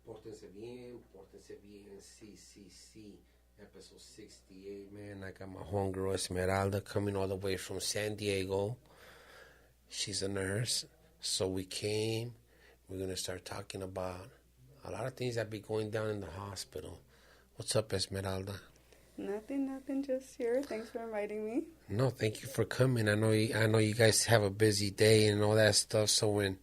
Portense Biennn, CCC, episode 68, man. I got my homegirl Esmeralda coming all the way from San Diego. She's a nurse. So we came. We're going to start talking about a lot of things that be going down in the hospital. What's up, Esmeralda? Nothing, just here. Thanks for inviting me. No, thank you for coming. I know you guys have a busy day and all that stuff. So when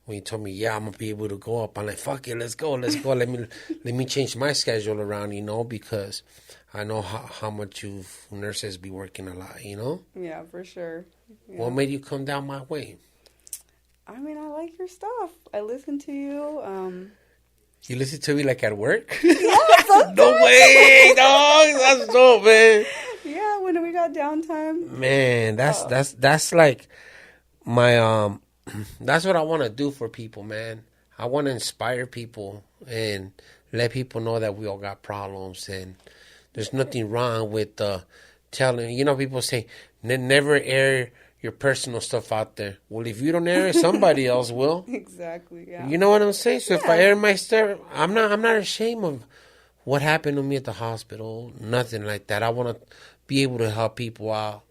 you told me, yeah, I'm gonna be able to go up, I'm like, fuck it, let's go. let me change my schedule around, because I know how much you nurses be working a lot, Yeah, for sure. Yeah. What made you come down my way? I mean, I like your stuff. I listen to you. You listen to me like at work? Yeah, sometimes. No way, dog. That's dope, man. Yeah, when we got downtime. Man, that's like my that's what I want to do for people, man. I want to inspire people and let people know that we all got problems and there's nothing wrong with telling. People say never air your personal stuff out there. Well, if you don't air it, somebody else will. Exactly, yeah. You know what I'm saying? So if I air my stuff, I'm not ashamed of what happened to me at the hospital. Nothing like that. I want to be able to help people out.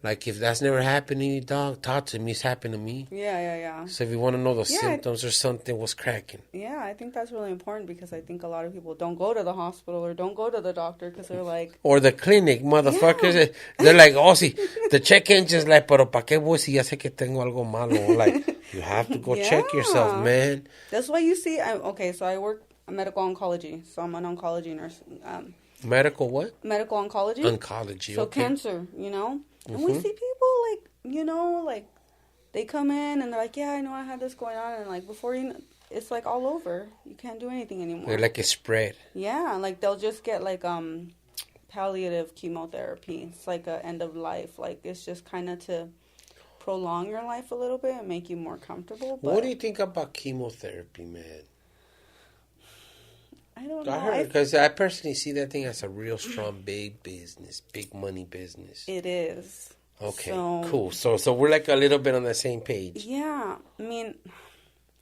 Like, if that's never happened to you, dog, talk to me. It's happened to me. Yeah. So if you want to know the symptoms or something, what's cracking. Yeah, I think that's really important because I think a lot of people don't go to the hospital or don't go to the doctor because they're like... Or the clinic, motherfuckers. Yeah. They're like, oh, see, the check engine's like, pero pa qué voy si ya sé que tengo algo malo? Like, you have to go check yourself, man. That's why you see... so I work in medical oncology, so I'm an oncology nurse. Medical what? Medical oncology. Oncology, so cancer, And we see people, like, they come in and they're like, yeah, I know I had this going on. And, like, before you know, it's, like, all over. You can't do anything anymore. They're like a spread. Yeah, like, they'll just get, like, palliative chemotherapy. It's, like, a end of life. Like, it's just kind of to prolong your life a little bit and make you more comfortable. But what do you think about chemotherapy, man? I don't know. I heard, because I personally see that thing as a real strong, big business, big money business. It is. Okay, cool. So we're like a little bit on the same page. Yeah. I mean,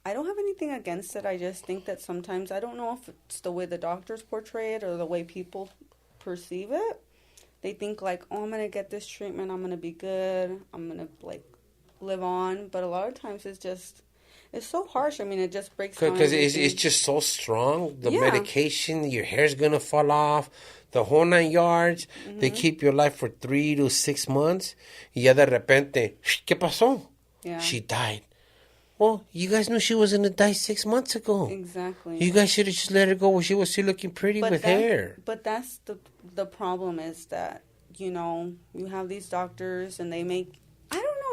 I don't have anything against it. I just think that sometimes, I don't know if it's the way the doctors portray it or the way people perceive it. They think like, oh, I'm going to get this treatment. I'm going to be good. I'm going to like live on. But a lot of times it's just... It's so harsh. I mean, it just breaks down. Because it's just so strong. The medication, your hair's going to fall off. The whole 9 yards. Mm-hmm. They keep your life for 3 to 6 months. Y ya de repente, ¿qué pasó? Yeah. She died. Well, you guys knew she was going to die 6 months ago. Exactly. You guys should have just let her go when she was still looking pretty hair. But that's the problem is that, you have these doctors and they make...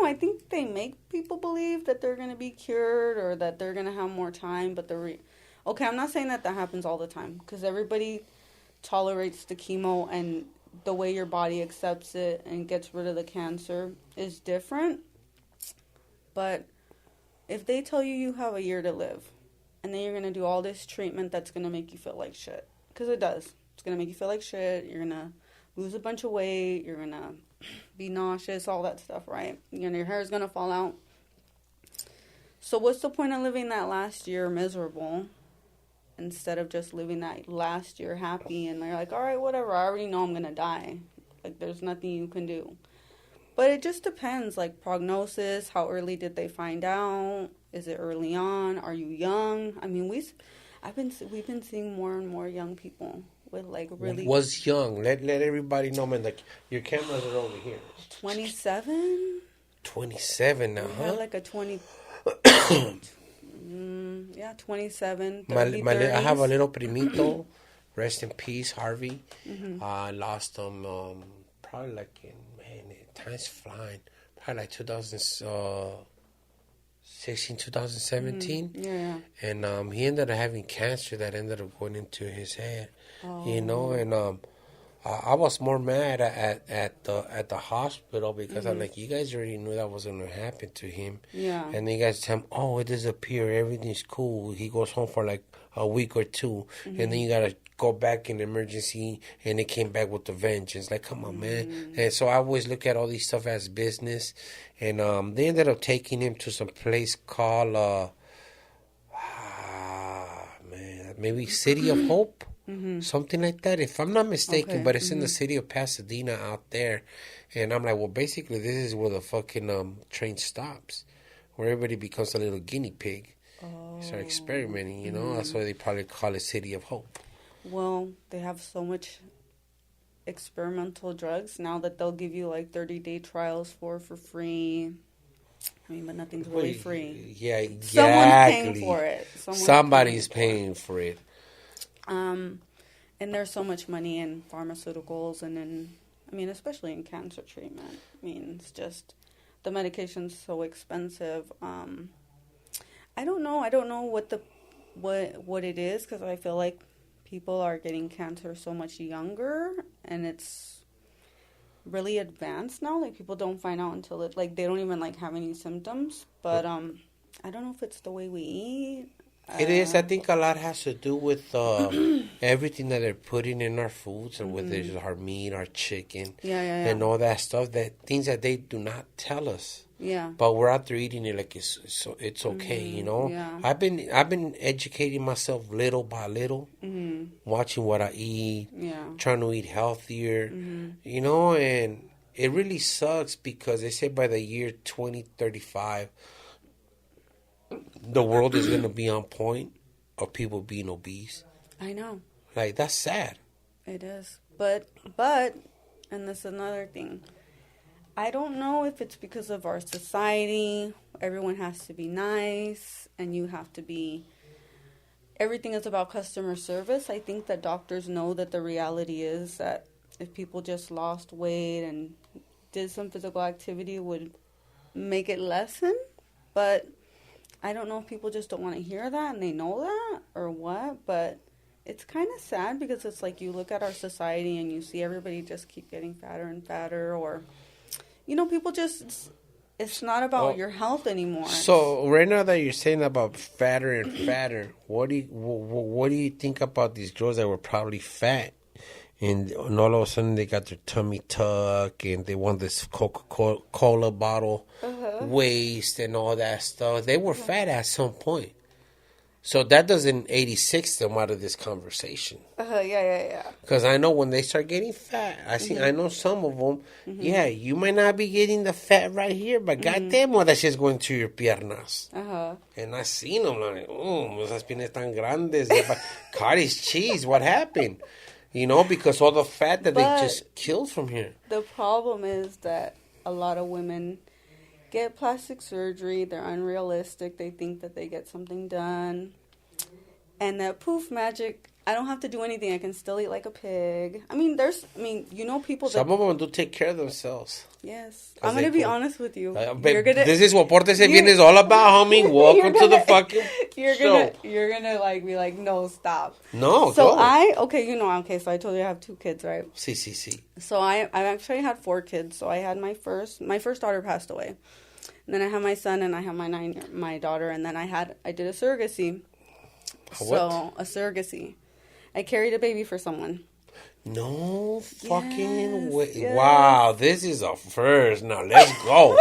I think they make people believe that they're going to be cured or that they're going to have more time, but okay, I'm not saying that happens all the time because everybody tolerates the chemo and the way your body accepts it and gets rid of the cancer is different. But if they tell you have a year to live and then you're going to do all this treatment that's going to make you feel like shit, because it does. It's going to make you feel like shit. You're going to lose a bunch of weight. You're going to be nauseous, all that stuff, right? Your hair is going to fall out. So what's the point of living that last year miserable instead of just living that last year happy? And they're like, all right, whatever. I already know I'm going to die. Like, there's nothing you can do. But it just depends, like prognosis. How early did they find out? Is it early on? Are you young? I mean, we've been seeing more and more young people. With like really was young. Let everybody know, man. Like your cameras are over here. 27. 27 now, huh? Like a 20. 27. 30, I have a little primito. Rest in peace, Harvey. Mm-hmm. I lost him probably like time's flying. Probably like 2016, 2017. Mm-hmm. Yeah. And he ended up having cancer that ended up going into his head. Oh. And I was more mad at the hospital because I'm like, you guys already knew that was going to happen to him. Yeah. And you guys tell him, oh, it disappeared, everything's cool. He goes home for like a week or two, and then you got to go back in emergency, and it came back with the vengeance. Like, come on, man. And so I always look at all these stuff as business. And they ended up taking him to some place called... maybe City of Hope, something like that, if I'm not mistaken. Okay. But it's in the city of Pasadena out there, and I'm like, well, basically, this is where the fucking train stops, where everybody becomes a little guinea pig, start experimenting. You know, that's why they probably call it City of Hope. Well, they have so much experimental drugs now that they'll give you like 30-day trials for free. I mean, but nothing's really free. Yeah, exactly. Someone's paying for it. Somebody's paying for it. And there's so much money in pharmaceuticals and I mean, especially in cancer treatment. I mean, it's just, the medication's so expensive. I don't know what it is, because I feel like people are getting cancer so much younger, and it's really advanced now. Like, people don't find out until they don't even like have any symptoms. But I don't know if it's the way we eat. It is. I think a lot has to do with everything that they're putting in our foods, and whether it's our meat, our chicken, and all that stuff. That things that they do not tell us. Yeah. But we're out there eating it like it's okay, you know. Yeah. I've been educating myself little by little, watching what I eat, trying to eat healthier, you know. And it really sucks because they say by the year 2035, the world is going to be on point of people being obese. I know. Like, that's sad. It is. But, and this is another thing. I don't know if it's because of our society. Everyone has to be nice, and you have to be... Everything is about customer service. I think that doctors know that the reality is that if people just lost weight and did some physical activity, it would make it lessen. But I don't know if people just don't want to hear that and they know that or what. But it's kind of sad because it's like you look at our society and you see everybody just keep getting fatter and fatter, or... You know, people just, it's not about your health anymore. So right now that you're saying about fatter and fatter, what do you think about these girls that were probably fat, and all of a sudden they got their tummy tuck and they want this Coca-Cola bottle waist and all that stuff? They were fat at some point. So that doesn't 86 them out of this conversation. Yeah. Because I know when they start getting fat, I know some of them, you might not be getting the fat right here, but goddamn, well, that shit's going to your piernas. And I seen them like, esas piernas tan grandes. Cardi's cheese, what happened? You know, because all the fat that they just killed from here. The problem is that a lot of women get plastic surgery. They're unrealistic. They think that they get something done. And that poof magic, I don't have to do anything. I can still eat like a pig. I mean, you know, people that... Some of them do take care of themselves. Yes. I'm going to be honest with you. This is what Portense Biennn is all about, homie. Welcome to the fucking show. You're going to like be like, no, stop. No, so go. So I told you I have 2 kids, right? Sí. So I actually had 4 kids. So I had my first daughter passed away. And then I have my son, and I have my daughter, and then I did a surrogacy. What? So, a surrogacy. I carried a baby for someone. No fucking way. Yes. Wow, this is a first. Now, let's go.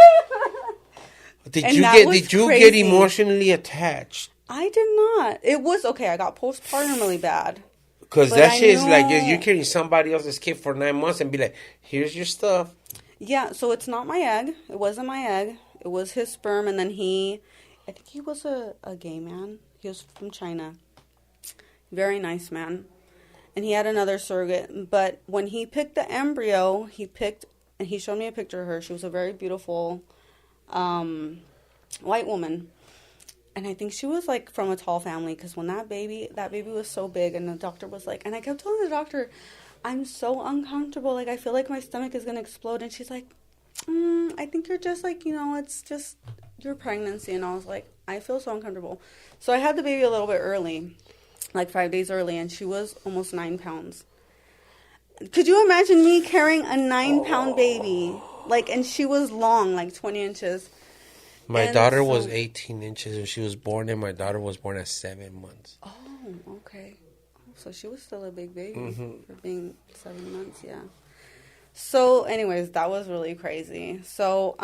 Did you get emotionally attached? I did not. It was, okay, I got postpartum really bad. Because that shit is like, you're carrying somebody else's kid for 9 months and be like, here's your stuff. Yeah, so it's not my egg. It wasn't my egg. It was his sperm, and then I think he was a gay man. He was from China. Very nice man. And he had another surrogate. But when he picked the embryo, and he showed me a picture of her. She was a very beautiful white woman. And I think she was, like, from a tall family. Because when that baby was so big, and the doctor was like... And I kept telling the doctor, I'm so uncomfortable. Like, I feel like my stomach is going to explode. And she's like... I think you're just like, it's just your pregnancy. And I was like, I feel so uncomfortable. So I had the baby a little bit early, like 5 days early, and she was almost 9 pounds. Could you imagine me carrying a 9-pound baby? Like, and she was long, like 20 inches. My daughter was 18 inches when she was born, and my daughter was born at 7 months. Oh, okay. So she was still a big baby for being 7 months, yeah. So, anyways, that was really crazy. So,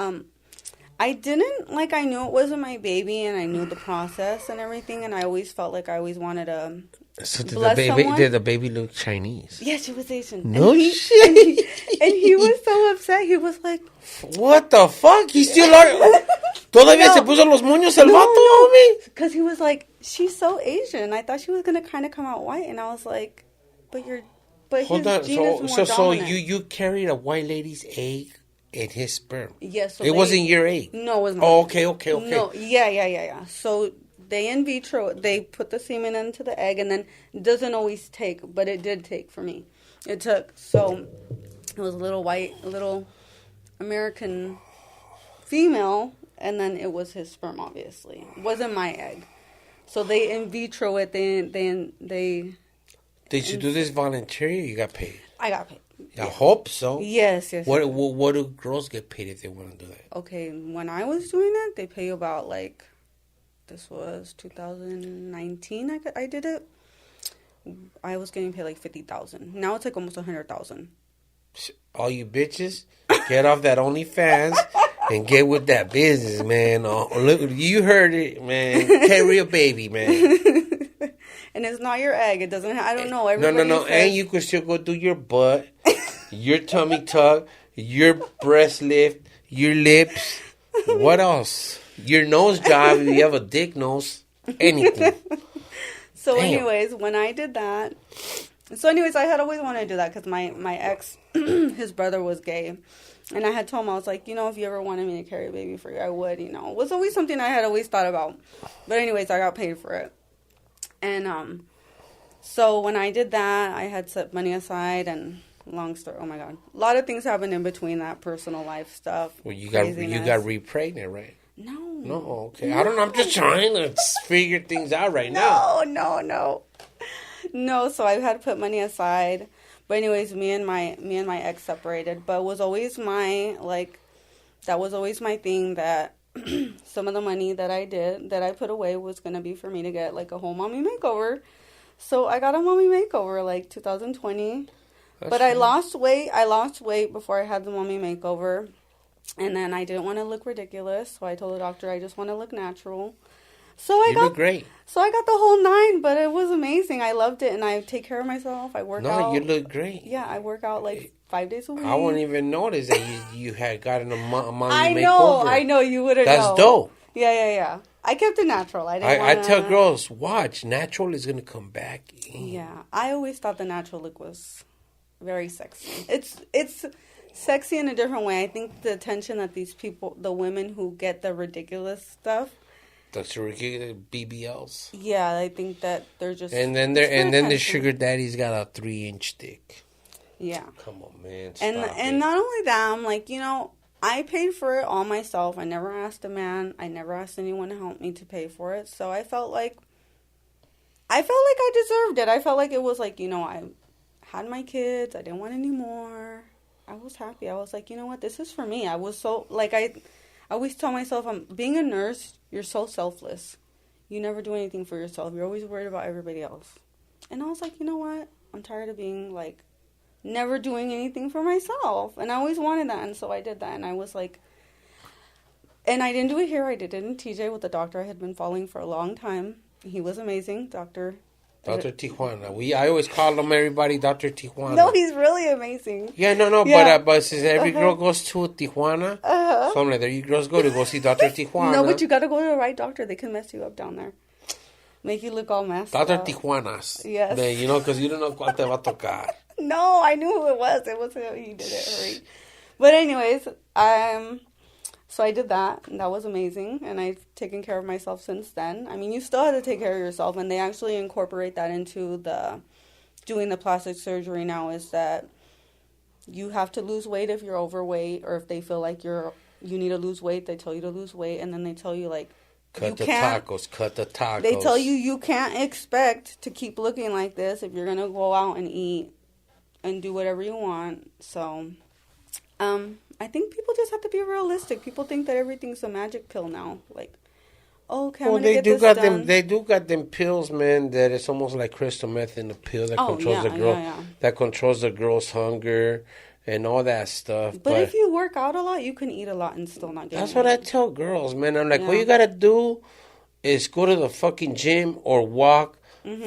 I didn't, like, I knew it wasn't my baby, and I knew the process and everything, and I always felt like I always wanted to So bless someone. did the baby look Chinese? Yeah, she was Asian. No shit. And he was so upset. He was like, what the fuck? He still todavía se puso los moños el vato, homie? Because he was like, she's so Asian. I thought she was going to kind of come out white, and I was like, but hold his on. gene is more So dominant. you carried a white lady's egg in his sperm? Yes. So it wasn't your egg? No, it was not. Oh, okay. No, yeah. So they in vitro, they put the semen into the egg, and then it doesn't always take, but it did take for me. It took. So it was a little American female, and then it was his sperm, obviously. It wasn't my egg. So they in vitro it, they Did you do this voluntarily or you got paid? I got paid. I hope so. Yes. What do girls get paid if they want to do that? Okay, when I was doing it, they pay you about, like, this was 2019 I did it. I was getting paid like $50,000. Now it's like almost $100,000. All you bitches, get off that OnlyFans and get with that business, man. Oh, look, you heard it, man. Carry a baby, man. And it's not your egg. It doesn't. I don't know. No. And you could still go do your butt, your tummy tuck, your breast lift, your lips. What else? Your nose job. If you have a dick nose, anything. So, anyways, when I did that, I had always wanted to do that because my ex, his brother was gay. And I had told him, I was like, if you ever wanted me to carry a baby for you, I would, It was always something I had always thought about. But anyways, I got paid for it. And so when I did that, I had set money aside, and long story, oh my God. A lot of things happened in between that personal life stuff. Well, you got re-pregnant, right? No, okay. I don't know. I'm just trying to figure things out right now. No, so I had to put money aside. But anyways, me and my ex separated. But it was always that was always my thing, that some of the money that I put away was going to be for me to get like a whole mommy makeover. So I got a mommy makeover like 2020. But I lost weight. I lost weight before I had the mommy makeover. And then I didn't want to look ridiculous, so I told the doctor I just want to look natural. So I look great. So I got the whole 9, but it was amazing. I loved it, and I take care of myself. I work out. No, you look great. Yeah, I work out like 5 days a week. I wouldn't even notice that you had gotten a mommy makeover. I know, you wouldn't know. That's dope. Yeah. I kept it natural. I tell girls, watch, natural is going to come back in. Yeah, I always thought the natural look was very sexy. It's sexy in a different way. I think the attention that these people, the women who get the ridiculous stuff, that's ridiculous BBLs. Yeah, I think that they're just then the sugar daddy's got a 3-inch dick. Yeah, come on, man. And not only that, I'm like, I paid for it all myself. I never asked a man. I never asked anyone to help me to pay for it. So I felt like I deserved it. I felt like it was like, I had my kids. I didn't want any more. I was happy. I was like, you know what? This is for me. I was so, like, I always tell myself, being a nurse, you're so selfless. You never do anything for yourself. You're always worried about everybody else. And I was like, you know what? I'm tired of being, like, never doing anything for myself. And I always wanted that. And so I did that. And I was like, and I didn't do it here. I did it in TJ with the doctor I had been following for a long time. He was amazing, Dr. Tijuana. I always call him everybody Dr. Tijuana. No, he's really amazing. Yeah, no. Yeah. But since every girl goes to Tijuana, so I'm like, there you girls go to see Dr. Tijuana. No, but you got to go to the right doctor. They can mess you up down there. Make you look all messed up. Dr. Tijuanas. Yes. Because you don't know cuál te va a tocar. No, I knew who it was. It was him. He did it right. But anyways, so I did that, and that was amazing, and I've taken care of myself since then. I mean, you still have to take care of yourself, and they actually incorporate that into doing the plastic surgery now, is that you have to lose weight if you're overweight, or if they feel like you need to lose weight, they tell you to lose weight, and then they tell you, like, cut the tacos. They tell you can't expect to keep looking like this if you're going to go out and eat and do whatever you want. So, I think people just have to be realistic. People think that everything's a magic pill now. Like, okay, I'm gonna get this done. They do got them pills, man, that it's almost like crystal meth in the pill that controls the girl. That controls the girl's hunger and all that stuff. But if you work out a lot, you can eat a lot and still not get That's weight. what I tell girls, man. I'm like, what you gotta do is go to the fucking gym or walk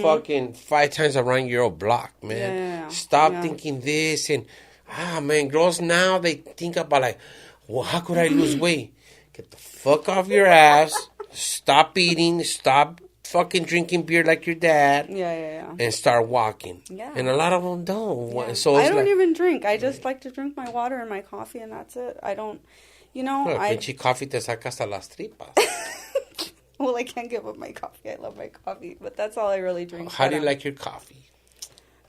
fucking 5 times around your old block, man. Stop thinking this and man, girls now they think about like, well, how could I lose weight? Get the fuck off your ass. Stop eating. Stop fucking drinking beer like your dad. And start walking. And a lot of them don't. So I don't even drink. I just like to drink my water and my coffee, and that's it. I don't, pinche coffee te saca hasta las tripas. Well, I can't give up my coffee. I love my coffee, but that's all I really drink. How do you like your coffee?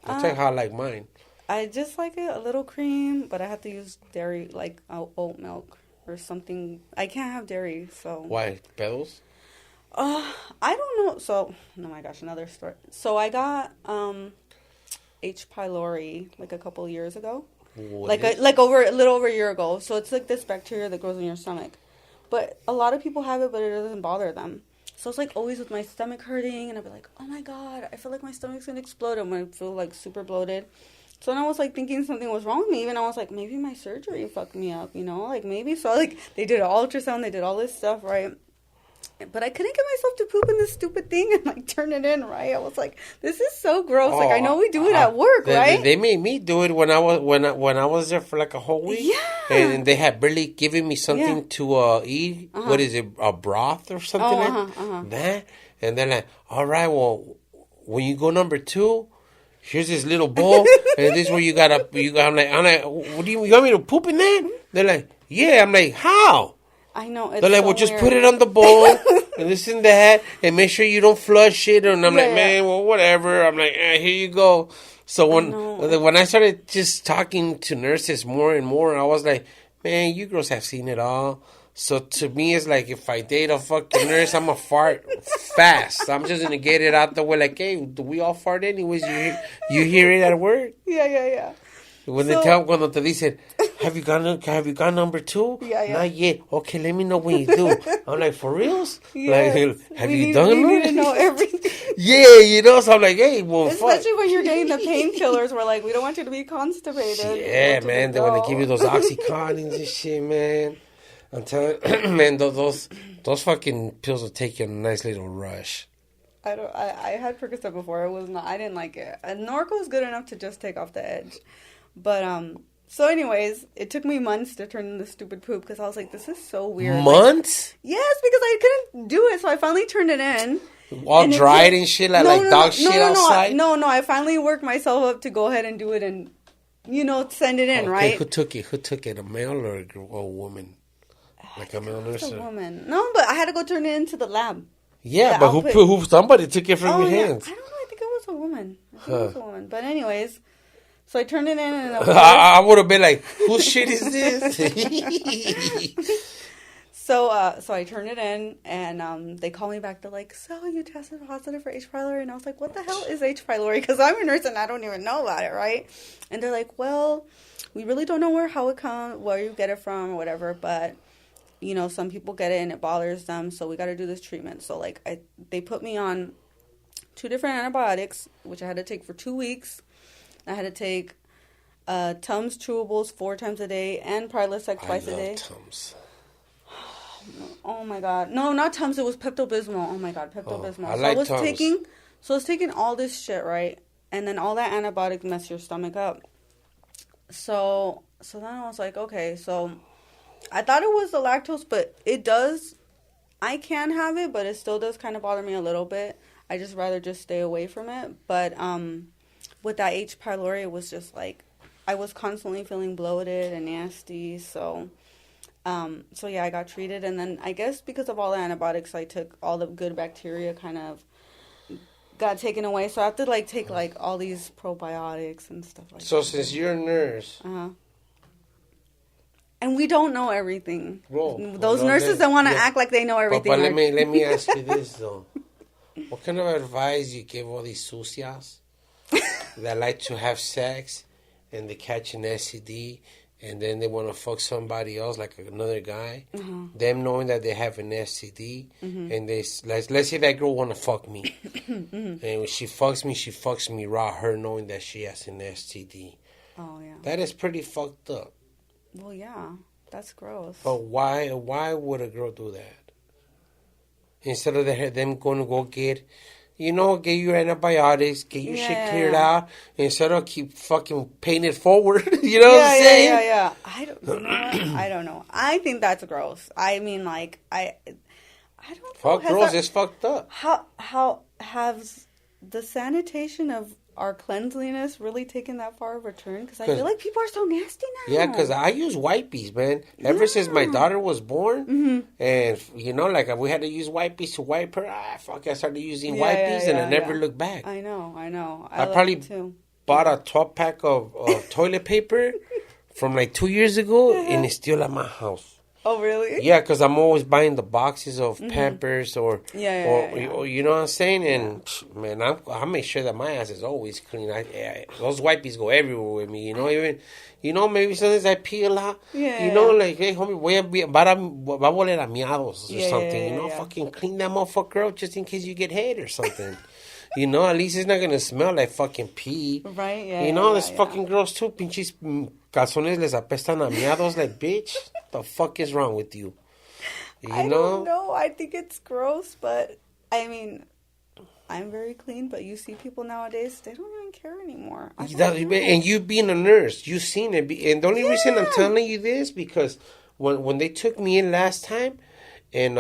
I'll tell you how I like mine. I just like it a little cream, but I have to use dairy, like oat milk or something. I can't have dairy, so. Why? Pedos? I don't know. So, oh my gosh, another story. So I got H. pylori like a couple of years ago. A little over a year ago. So it's like this bacteria that grows in your stomach. But a lot of people have it, but it doesn't bother them. So it's like always with my stomach hurting, and I'd be like, oh my God, I feel like my stomach's gonna explode. And when I feel like super bloated. So then I was like thinking something was wrong with me. Even I was like, maybe my surgery fucked me up, like maybe. So like they did an ultrasound, they did all this stuff, right? But I couldn't get myself to poop in this stupid thing and like turn it in, right? I was like, this is so gross. Like I know we do it at work, right? They made me do it when I was there for like a whole week. Yeah. And they had barely given me something to eat. What is it? A broth or something that? And they're like, all right, well, when you go number 2, here's this little bowl, and this is where you got. I'm like, what do you want me to poop in that? They're like, yeah. I'm like, how? I know. They're like, well, just put it on the bowl and this and that, and make sure you don't flush it. And I'm like, man, well, whatever. I'm like, here you go. So when I started just talking to nurses more and more, I was like, man, you girls have seen it all. So to me, it's like if I date a fucking nurse, I'm a fart fast. I'm just gonna get it out the way. Like, hey, do we all fart anyways? You hear it at work? Yeah. When they tell, cuando te dicen, have you gone number 2? Yeah. Not yet. Okay, let me know when you do. I'm like, for reals? Yes. Like, have you done it? We need to know everything. Yeah, so I'm like, hey, well, especially when you're getting the painkillers, we're like, we don't want you to be constipated. Yeah, man, they want to give you those Oxycontins and shit, man. I'm telling you, man, those fucking pills will take you on a nice little rush. I had Percocet before. I didn't like it. And Norco is good enough to just take off the edge. But, so anyways, it took me months to turn in the stupid poop because I was like, this is so weird. Months? Like, yes, because I couldn't do it. So I finally turned it in. All dried and shit, like dog shit outside? No, I finally worked myself up to go ahead and do it and, send it in, right? Who took it? A male or a woman? Like a male nurse? A woman. No, but I had to go turn it into the lab. Yeah, but who somebody took it from your hands? I don't know. I think it was a woman. But anyways, so I turned it in and I would have been like, whose shit is this? So I turned it in and they called me back. They're like, so you tested positive for H. pylori? And I was like, what the hell is H. pylori? Because I'm a nurse and I don't even know about it, right? And they're like, well, we really don't know how it comes, where you get it from or whatever, but some people get it and it bothers them, so we got to do this treatment. So, they put me on 2 different antibiotics, which I had to take for 2 weeks. I had to take Tums chewables 4 times a day and Prilosec twice a day. Tums. Oh, my God. No, not Tums. It was Pepto-Bismol. Oh, my God, Pepto-Bismol. I like Tums. I was taking all this shit, right? And then all that antibiotic mess your stomach up. So then I was like, okay, so I thought it was the lactose, but it does. I can have it, but it still does kind of bother me a little bit. I just rather just stay away from it. But with that H. pylori, it was just like I was constantly feeling bloated and nasty. So yeah, I got treated, and then I guess because of all the antibiotics I took, all the good bacteria kind of got taken away. So I have to take all these probiotics and stuff like that. So since you're a nurse. And we don't know everything. Those nurses that want to act like they know everything. But let me ask you this, though. What kind of advice you give all these sucias that like to have sex and they catch an STD and then they want to fuck somebody else, like another guy, them knowing that they have an STD, and let's say that girl want to fuck me. And when she fucks me raw, her knowing that she has an STD. Oh, yeah. That is pretty fucked up. Well, yeah. That's gross. But why would a girl do that? Instead of them going to go get your antibiotics, get your shit cleared out, instead of keep fucking paying it forward. You know what I'm saying? Yeah. I don't, you know what? I don't know. I think that's gross. I mean, like, I don't know. Fuck girls, it's fucked up. How has the sanitation of our cleanliness really taken that far of a turn? Because I feel like people are so nasty now. Yeah, because I use wipes, man. Ever since my daughter was born, and like we had to use wipes to wipe her. I started using wipes, and I never looked back. I know. I probably bought a 12-pack of toilet paper from like 2 years ago, and it's still at my house. Oh, really? Yeah, because I'm always buying the boxes of Pampers or you know what I'm saying? And, man, I make sure that my ass is always clean. Those wipes go everywhere with me, maybe sometimes I pee a lot. Like, hey, homie, va a oler a miados or something, fucking clean that motherfucker up just in case you get head or something. At least it's not going to smell like fucking pee. Right, yeah. There's fucking girls too, pinches calzones les apestan a miados, like, bitch, the fuck is wrong with you? I don't know. I think it's gross, but, I mean, I'm very clean, but you see people nowadays, they don't even care anymore. And you being a nurse, you've seen it. And the only reason I'm telling you this, because when they took me in last time, and,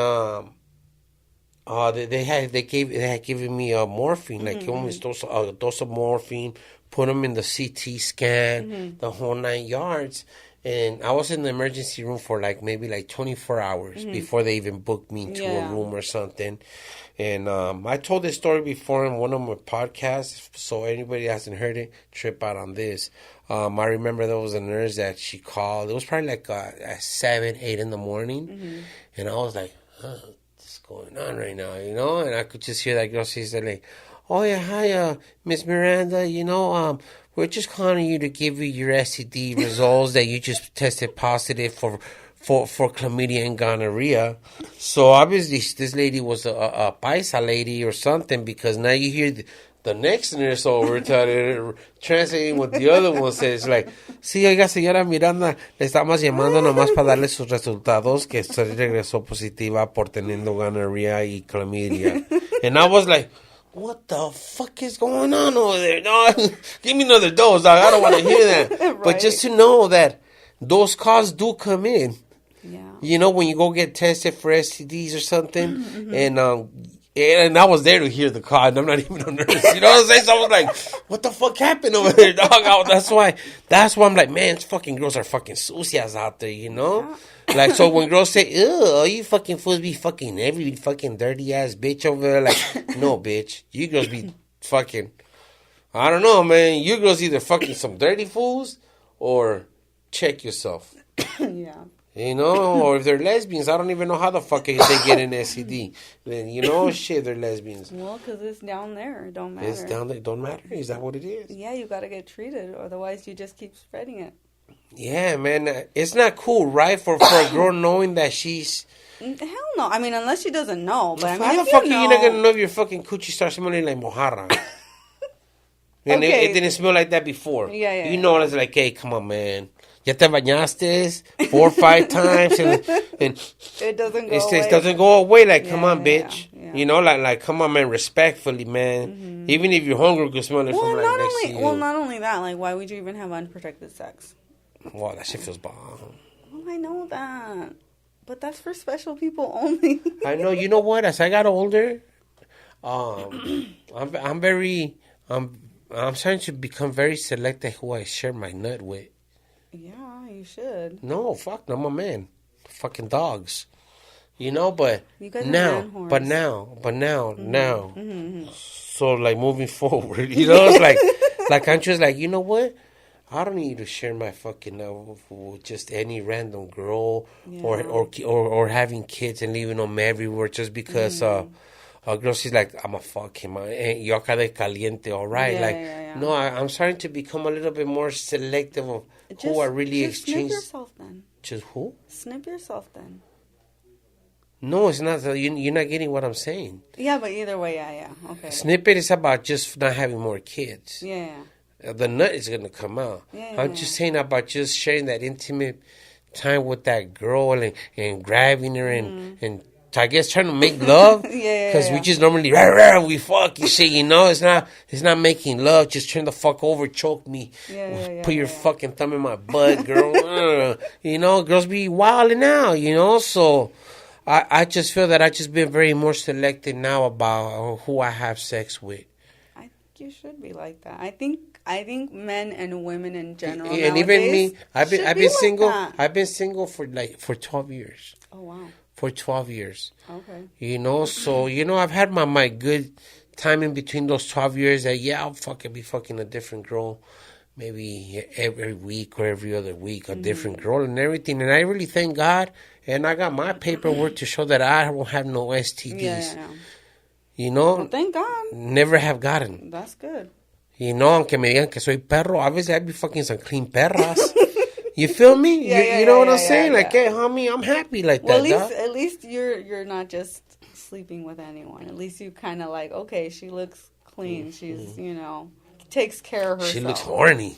they had given me morphine, like almost a dose of morphine, put them in the CT scan, the whole 9 yards, and I was in the emergency room for maybe 24 hours before they even booked me into a room or something. And I told this story before in one of my podcasts, so anybody that hasn't heard it, trip out on this. I remember there was a nurse that she called. It was probably at 7, 8 in the morning, and I was like, going on right now, and I could just hear that girl say like, oh yeah, hi, Miss Miranda, we're just calling you to give you your STD results that you just tested positive for chlamydia and gonorrhea. So obviously this lady was a paisa lady or something, because now you hear the next nurse over translating what the other one says, like, sí, oiga, señora Miranda, le estamos llamando nomás para darle sus resultados, que usted regresó positiva por teniendo gonorrhea y chlamydia. And I was like, what the fuck is going on over there? No, give me another dose, dog. I don't want to hear that. Right. But just to know that those calls do come in. Yeah. When you go get tested for STDs or something, and I was there to hear the call, and I'm not even a nurse. You know what I'm saying? So I was like, what the fuck happened over there, dog? That's why I'm like, man, fucking girls are fucking sucias out there, Yeah. Like, so when girls say, ew, you fucking fools be fucking every fucking dirty ass bitch over there, like, no, bitch. You girls be fucking, I don't know, man. You girls either fucking some dirty fools or check yourself. Yeah. Or if they're lesbians, I don't even know how the fuck they get an STD. Then, shit, they're lesbians. Well, because it's down there. It don't matter. It's down there. It don't matter. Is that what it is? Yeah, you got to get treated. Otherwise, you just keep spreading it. Yeah, man. It's not cool, right? For a girl knowing that she's... Hell no. I mean, unless she doesn't know. But how the fuck are you not going to know if your fucking coochie starts smelling like mojarra? And it didn't smell like that before. Yeah. It's like, hey, come on, man. Ya te bañaste 4 or 5 times, and it doesn't go away. It doesn't go away. Like, come on, bitch. Yeah. Like, come on, man, respectfully, man. Even if you're hungry, you can smell it from right next to you. Well, not only that, like, why would you even have unprotected sex? Well, that shit feels bomb. Well, I know that, but that's for special people only. I know. You know what? As I got older, I'm starting to become very selective who I share my nut with. Yeah, you should. No, fuck, I'm a man. Fucking dogs. But you guys now, now. So, like, moving forward, it's like I'm just like, you know what? I don't need to share my fucking with just any random girl or having kids and leaving them everywhere just because a girl, she's like, I'm a fuck him. Yo acá de caliente, all right? No, I'm starting to become a little bit more selective of who I really exchange. Snip yourself then. Just who? Snip yourself then. No, it's not. You're not getting what I'm saying. Yeah, but either way, yeah. Okay. Snip it is about just not having more kids. Yeah. the nut is gonna come out. I'm just saying about just sharing that intimate time with that girl and grabbing her and I guess trying to make love. Because we just normally we fuck and shit. It's not making love. Just turn the fuck over, choke me, put your fucking thumb in my butt, girl. Girls be wilding out. So I just feel that I just been very more selective now about who I have sex with. I think you should be like that. I think men and women in general. And even me, I've been single. Like I've been single for 12 years. Oh wow. For 12 years. Okay. So I've had my good time in between those 12 years. That I'll be fucking a different girl, maybe every week or every other week, a different girl and everything. And I really thank God, and I got my paperwork to show that I won't have no STDs. Well, thank God. Never have gotten. That's good. Aunque me digan que soy perro, obviously I'd be fucking some clean perras. You feel me? You know what I'm saying? Like, hey, homie, I'm happy like that. Well, at least you're not just sleeping with anyone. At least you kind of like, okay, she looks clean. She's, takes care of herself. She looks horny.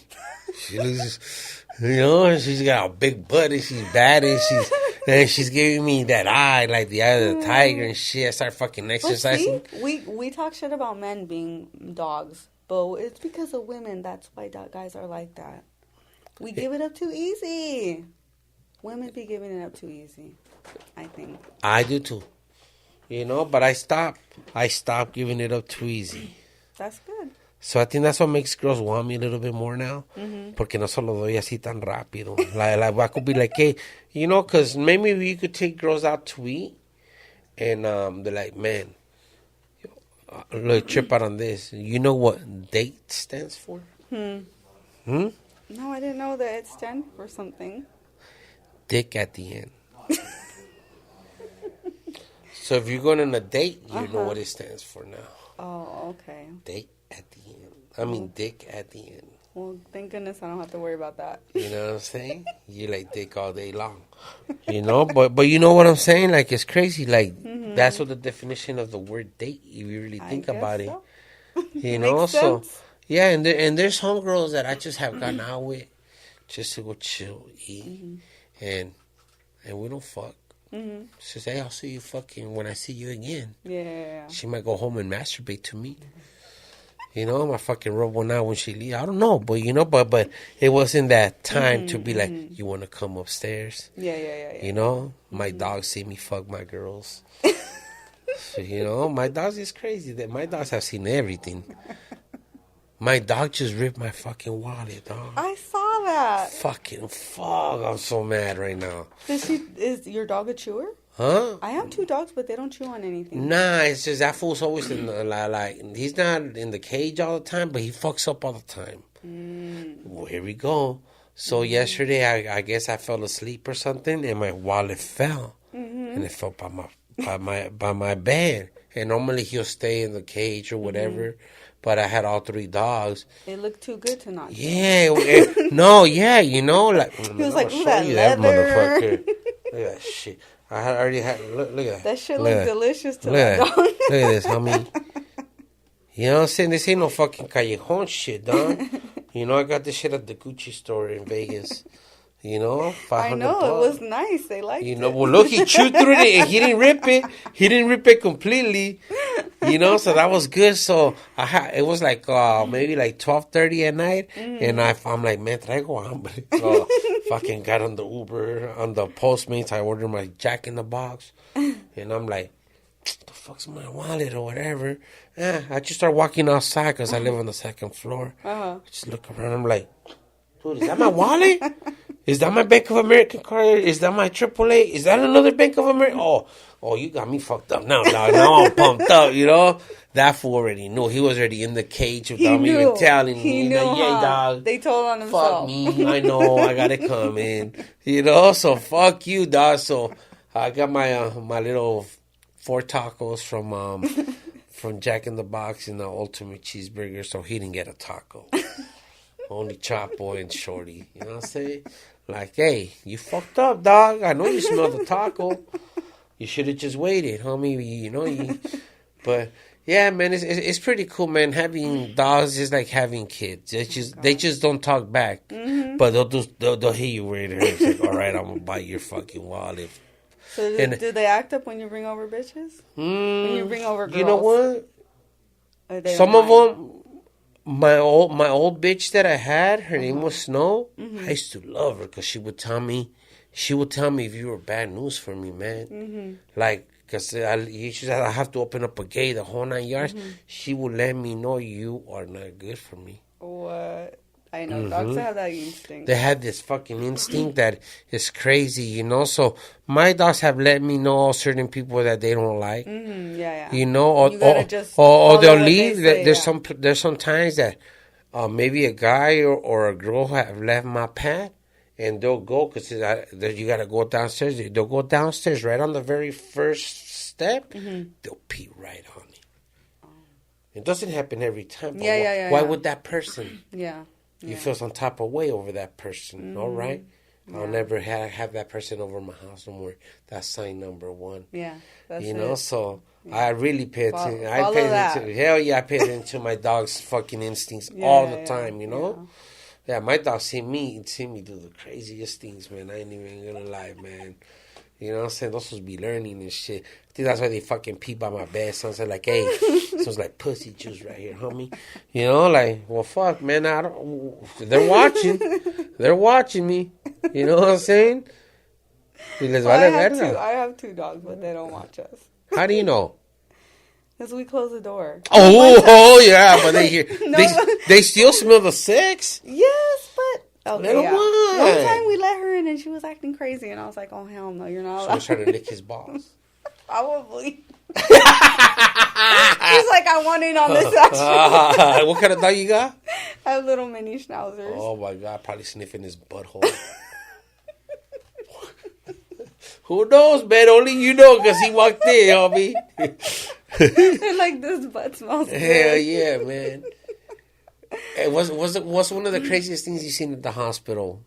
She looks, she's got a big butt and she's bad and she's giving me that eye, like the eye of the tiger and shit. I start fucking exercising. See, we talk shit about men being dogs, but it's because of women. That's why guys are like that. We give it up too easy. Women be giving it up too easy, I think. I do too. But I stopped giving it up too easy. That's good. So I think that's what makes girls want me a little bit more now. Porque no se lo doy así tan rápido. Like I could be like, hey, because maybe you could take girls out to eat. And they're like, man, look, trip out on this. You know what date stands for? No, I didn't know that it stands for something. Dick at the end. So if you're going on a date, you know what it stands for now. Oh, okay. Date at the end. I mean, dick at the end. Well, thank goodness I don't have to worry about that. You know what I'm saying? You like dick all day long. But you know what I'm saying? Like, it's crazy. Like, that's what the definition of the word date, if you really think about it. Makes sense. Yeah, and there's homegirls that I just have gone out with just to go chill, eat, and we don't fuck. She says, hey, I'll see you fucking when I see you again. Yeah. She might go home and masturbate to me. I might fucking rub one out when she leaves. I don't know, but but it wasn't that time to be like, you want to come upstairs? Yeah. My dogs see me fuck my girls. So, my dogs is crazy. My dogs have seen everything. My dog just ripped my fucking wallet, dog. I saw that. Fucking fuck. I'm so mad right now. Is your dog a chewer? Huh? I have 2 dogs, but they don't chew on anything. Nah, it's just that fool's always in the, like, he's not in the cage all the time, but he fucks up all the time. Well, here we go. So yesterday, I guess I fell asleep or something, and my wallet fell. And it fell by my bed. And normally he'll stay in the cage or whatever. But I had all 3 dogs. It looked too good to not. Yeah. No, yeah, like... He was like, show that you leather. that motherfucker. Look at that shit. I already had... Look at that. That shit looked delicious to my dog. Look at this, homie. You know what I'm saying? This ain't no fucking Callejon shit, dog. I got this shit at the Gucci store in Vegas. $500. I know, it was nice. They liked it. Well, look, he chewed through it and he didn't rip it. He didn't rip it completely. So that was good. So it was like maybe like 12:30 at night. And I'm like, man, traigo hambre. So fucking got on the Uber, on the Postmates. I ordered my Jack in the Box. And I'm like, the fuck's my wallet or whatever? I just start walking outside because I live on the 2nd floor. I just look around. I'm like, dude, is that my wallet? Is that my Bank of America card? Is that my AAA? Is that another Bank of America? Oh, you got me fucked up now, dog. Now I'm pumped up, That fool already knew. He was already in the cage without me even telling me. He knew, yeah, dog. They told on himself. Fuck me. I know. I got it coming. So fuck you, dog. So I got my my little 4 tacos from Jack in the Box and the ultimate cheeseburger. So he didn't get a taco. Only Chapo and Shorty. You know what I'm saying? Like, hey, you fucked up, dog. I know you smelled the taco. You should have just waited, homie. But Yeah, man, it's pretty cool, man. Having dogs is like having kids. They just don't talk back, but they'll hit you where it hurts. Like, all right, I'm gonna bite your fucking wallet. So do they act up when you bring over bitches? When you bring over girls? You know what? Some of them, my old bitch that I had, her name was Snow. I used to love her because she would tell me if you were bad news for me, man. Like, because I have to open up a gate, the whole 9 yards. She would let me know you are not good for me. What? I know dogs have that instinct. They have this fucking instinct that is crazy, you know. So my dogs have let me know certain people that they don't like. Yeah. You know, or they'll leave. There's some times that maybe a guy or a girl have left my path, and they'll go because you gotta go downstairs. They'll go downstairs right on the very first step. They'll pee right on me. It doesn't happen every time. But why would that person? You feel some type of way over that person, all right? I'll never have that person over my house no more. That's sign number one. Yeah, that's you know, so I really pay attention. I pay attention to my dog's fucking instincts all the time, you know? Yeah, my dog see me do the craziest things, man. I ain't even gonna lie, man. You know what I'm saying? Those supposed to be learning and shit. I think that's why they fucking pee by my bed. So I'm like, hey, so it's like pussy juice right here, homie. You know, like, well, fuck, man. They're watching. They're watching me. You know what I'm saying? I have two dogs, but they don't watch us. How do you know? Because we close the door. Oh, yeah, but they hear. They still smell the sex? Yes, but. Okay, One time we let her in and she was acting crazy, and I was like, "Oh hell no, you're not allowed." She was trying to lick his balls. Probably. She's like, "I want in on this action." What kind of dog you got? I have little mini schnauzers. Oh my god, probably sniffing his butthole. Who knows, man? Only you know, because he walked in, homie. And like, this butt smells good. Hell yeah, man. Hey, what's one of the craziest things you've seen at the hospital?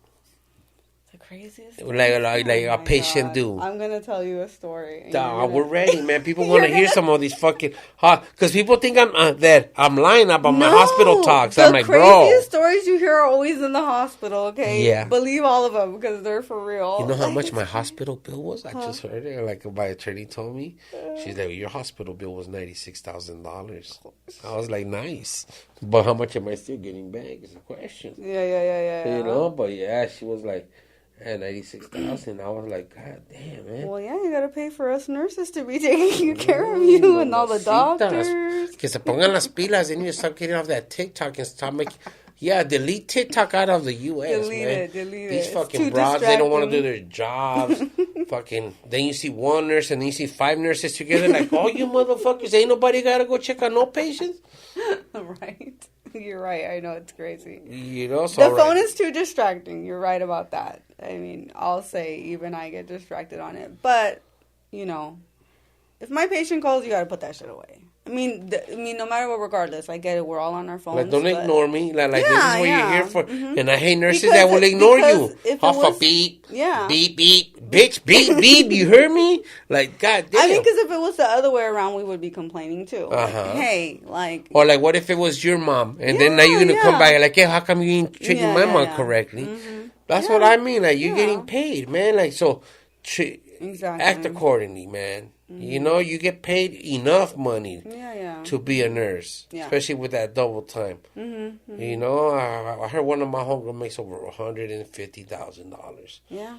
The craziest? Like a patient do. I'm going to tell you a story. We're ready, man. People want to hear some of these fucking... Because people think I'm lying about my hospital talks. I'm like, bro. The craziest stories you hear are always in the hospital, okay? Yeah. Believe all of them because they're for real. You know how much my hospital bill was? I just heard it. Like, my attorney told me. She's like, your hospital bill was $96,000. I was like, nice. But how much am I still getting back is the question. Yeah. You know? But yeah, she was like... And $96,000. I was like, God damn, man. Well, yeah, you gotta pay for us nurses to be taking care of you and all the doctors. Que se pongan las pilas. They need to stop getting off that TikTok and stop making. Yeah, delete TikTok out of the U.S. Delete it. These fucking broads, they don't want to do their jobs. Fucking. Then you see one nurse and then you see 5 nurses together. Like, oh, you motherfuckers, ain't nobody gotta go check on no patients. Right. You're right. I know it's crazy. You know, so the phone is too distracting. You're right about that. I mean, I'll say even I get distracted on it. But, you know, if my patient calls, you got to put that shit away. I mean, no matter what, regardless, I get it. We're all on our phones. Like, don't ignore me. Like this is what you're here for. And I hate nurses that will ignore you. Off a beep. Yeah. Beep, beep. Bitch, beep, beep. You heard me? Like, God damn. I mean, because if it was the other way around, we would be complaining too. Like, hey, like. Or like, what if it was your mom? And then now you're going to come back like, hey, how come you ain't treating my mom correctly? That's what I mean. Like, you're getting paid, man. Like, so act accordingly, man. You know, you get paid enough money to be a nurse, especially with that double time. You know, I heard one of my homegirls makes over $150,000. Yeah.